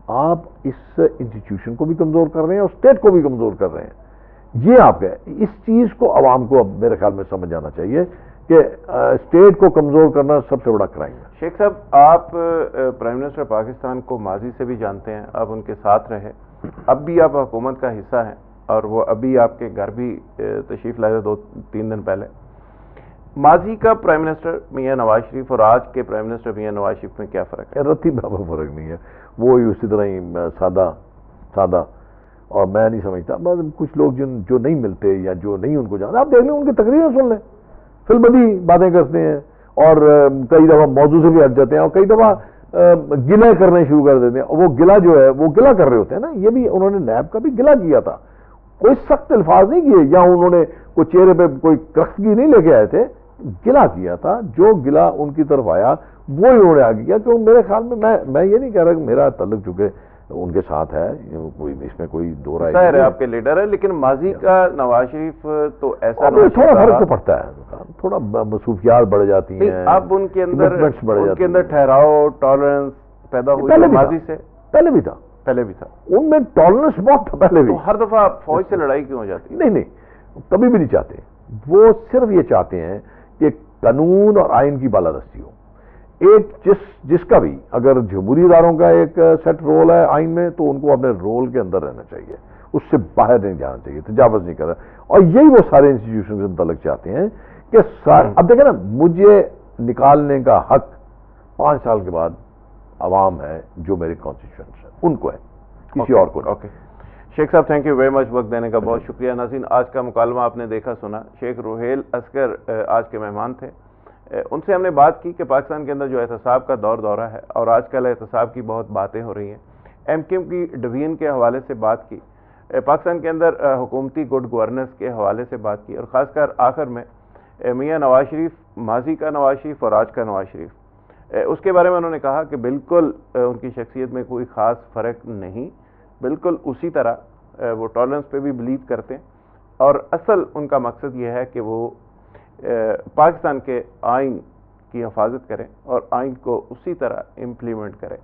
S2: آپ اس انسٹیٹیوشن کو بھی کمزور کر رہے ہیں اور اسٹیٹ کو بھی کمزور کر رہے ہیں. یہ آپ ہے، اس چیز کو عوام کو اب میرے خیال میں سمجھ آنا چاہیے کہ اسٹیٹ کو کمزور کرنا سب سے بڑا کرائم ہے.
S1: شیخ صاحب، آپ پرائم منسٹر پاکستان کو ماضی سے بھی جانتے ہیں، آپ ان کے ساتھ رہے، اب بھی آپ حکومت کا حصہ ہیں، اور وہ ابھی آپ کے گھر بھی تشریف لائے تھے 2-3 دن پہلے. ماضی کا پرائم منسٹر میاں نواز شریف اور آج کے پرائم منسٹر میاں نواز شریف میں کیا فرق ہے؟
S2: رتی برابر فرق نہیں ہے. وہ اسی طرح ہی سادہ اور میں نہیں سمجھتا. بس کچھ لوگ جو نہیں ملتے یا جو نہیں ان کو جانتے، آپ دیکھ لیں ان کی تقریریں سن لیں، فی البدی باتیں کرتے ہیں اور کئی دفعہ موضوع سے بھی ہٹ جاتے ہیں اور کئی دفعہ گلہ کرنے شروع کر دیتے ہیں. وہ گلہ جو ہے وہ گلہ کر رہے ہوتے ہیں نا. یہ بھی انہوں نے نیب کا بھی گلہ کیا تھا، کوئی سخت الفاظ نہیں کیے یا انہوں نے کوئی چہرے پہ کوئی کرختگی نہیں لے کے آئے تھے، گلہ کیا تھا. جو گلہ ان کی طرف آیا وہی انہوں نے آگے کیا. کہ میرے خیال میں یہ نہیں کہہ رہا کہ میرا تعلق چونکہ ان کے ساتھ ہے، اس میں کوئی دو رائے
S1: ظاہر ہے آپ کے لیڈر ہے، لیکن ماضی کا نواز شریف تو ایسا
S2: تھوڑا فرق تو پڑتا ہے، تھوڑا مصروفیات بڑھ جاتی ہیں.
S1: اب ان کے اندر ٹھہراؤ ٹالرنس پیدا ہوئی ماضی سے پہلے بھی تھا.
S2: ان میں ٹالرنس بہت تھا پہلے بھی.
S1: ہر دفعہ فوج سے لڑائی کیوں ہو جاتی؟
S2: نہیں، کبھی بھی نہیں چاہتے. وہ صرف یہ چاہتے ہیں کہ قانون اور آئین کی بالادستی ہو. ایک جس کا بھی اگر جمہوری اداروں کا ایک سیٹ رول ہے آئین میں، تو ان کو اپنے رول کے اندر رہنا چاہیے، اس سے باہر نہیں جانا چاہیے، تجاوز نہیں کرنا. اور یہی وہ سارے انسٹیٹیوشن سے متعلق چاہتے ہیں کہ اب دیکھیں نا، مجھے نکالنے کا حق 5 سال کے بعد عوام ہے جو میرے کانسٹیٹیوشنٹس ہیں، ان کو ہے، کسی اور کو.
S1: اوکے شیخ صاحب، تھینک یو ویری مچ، وقت دینے کا بہت شکریہ. ناظرین، آج کا مکالمہ آپ نے دیکھا سنا. شیخ روہیل اصغر آج کے مہمان تھے. ان سے ہم نے بات کی کہ پاکستان کے اندر جو احتساب کا دورہ ہے اور آج کل احتساب کی بہت باتیں ہو رہی ہیں. ایم کیو کی ڈویژن کے حوالے سے بات کی، پاکستان کے اندر حکومتی گڈ گورننس کے حوالے سے بات کی، اور خاص کر آخر میں میاں نواز شریف، ماضی کا نواز شریف اور آج کا نواز شریف، اس کے بارے میں انہوں نے کہا کہ بالکل ان کی شخصیت میں کوئی خاص فرق نہیں، بالکل اسی طرح وہ ٹالرنس پہ بھی بلیو کرتے ہیں، اور اصل ان کا مقصد یہ ہے کہ وہ پاکستان کے آئین کی حفاظت کریں اور آئین کو اسی طرح امپلیمنٹ کریں.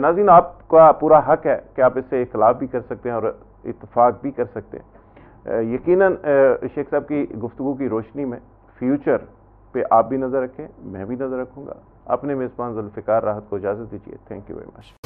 S1: ناظرین، آپ کا پورا حق ہے کہ آپ اس سے اختلاف بھی کر سکتے ہیں اور اتفاق بھی کر سکتے ہیں. یقیناً شیخ صاحب کی گفتگو کی روشنی میں فیوچر پہ آپ بھی نظر رکھیں، میں بھی نظر رکھوں گا. اپنے میزبان ذوالفقار راحت کو اجازت دیجیے. Thank you very much.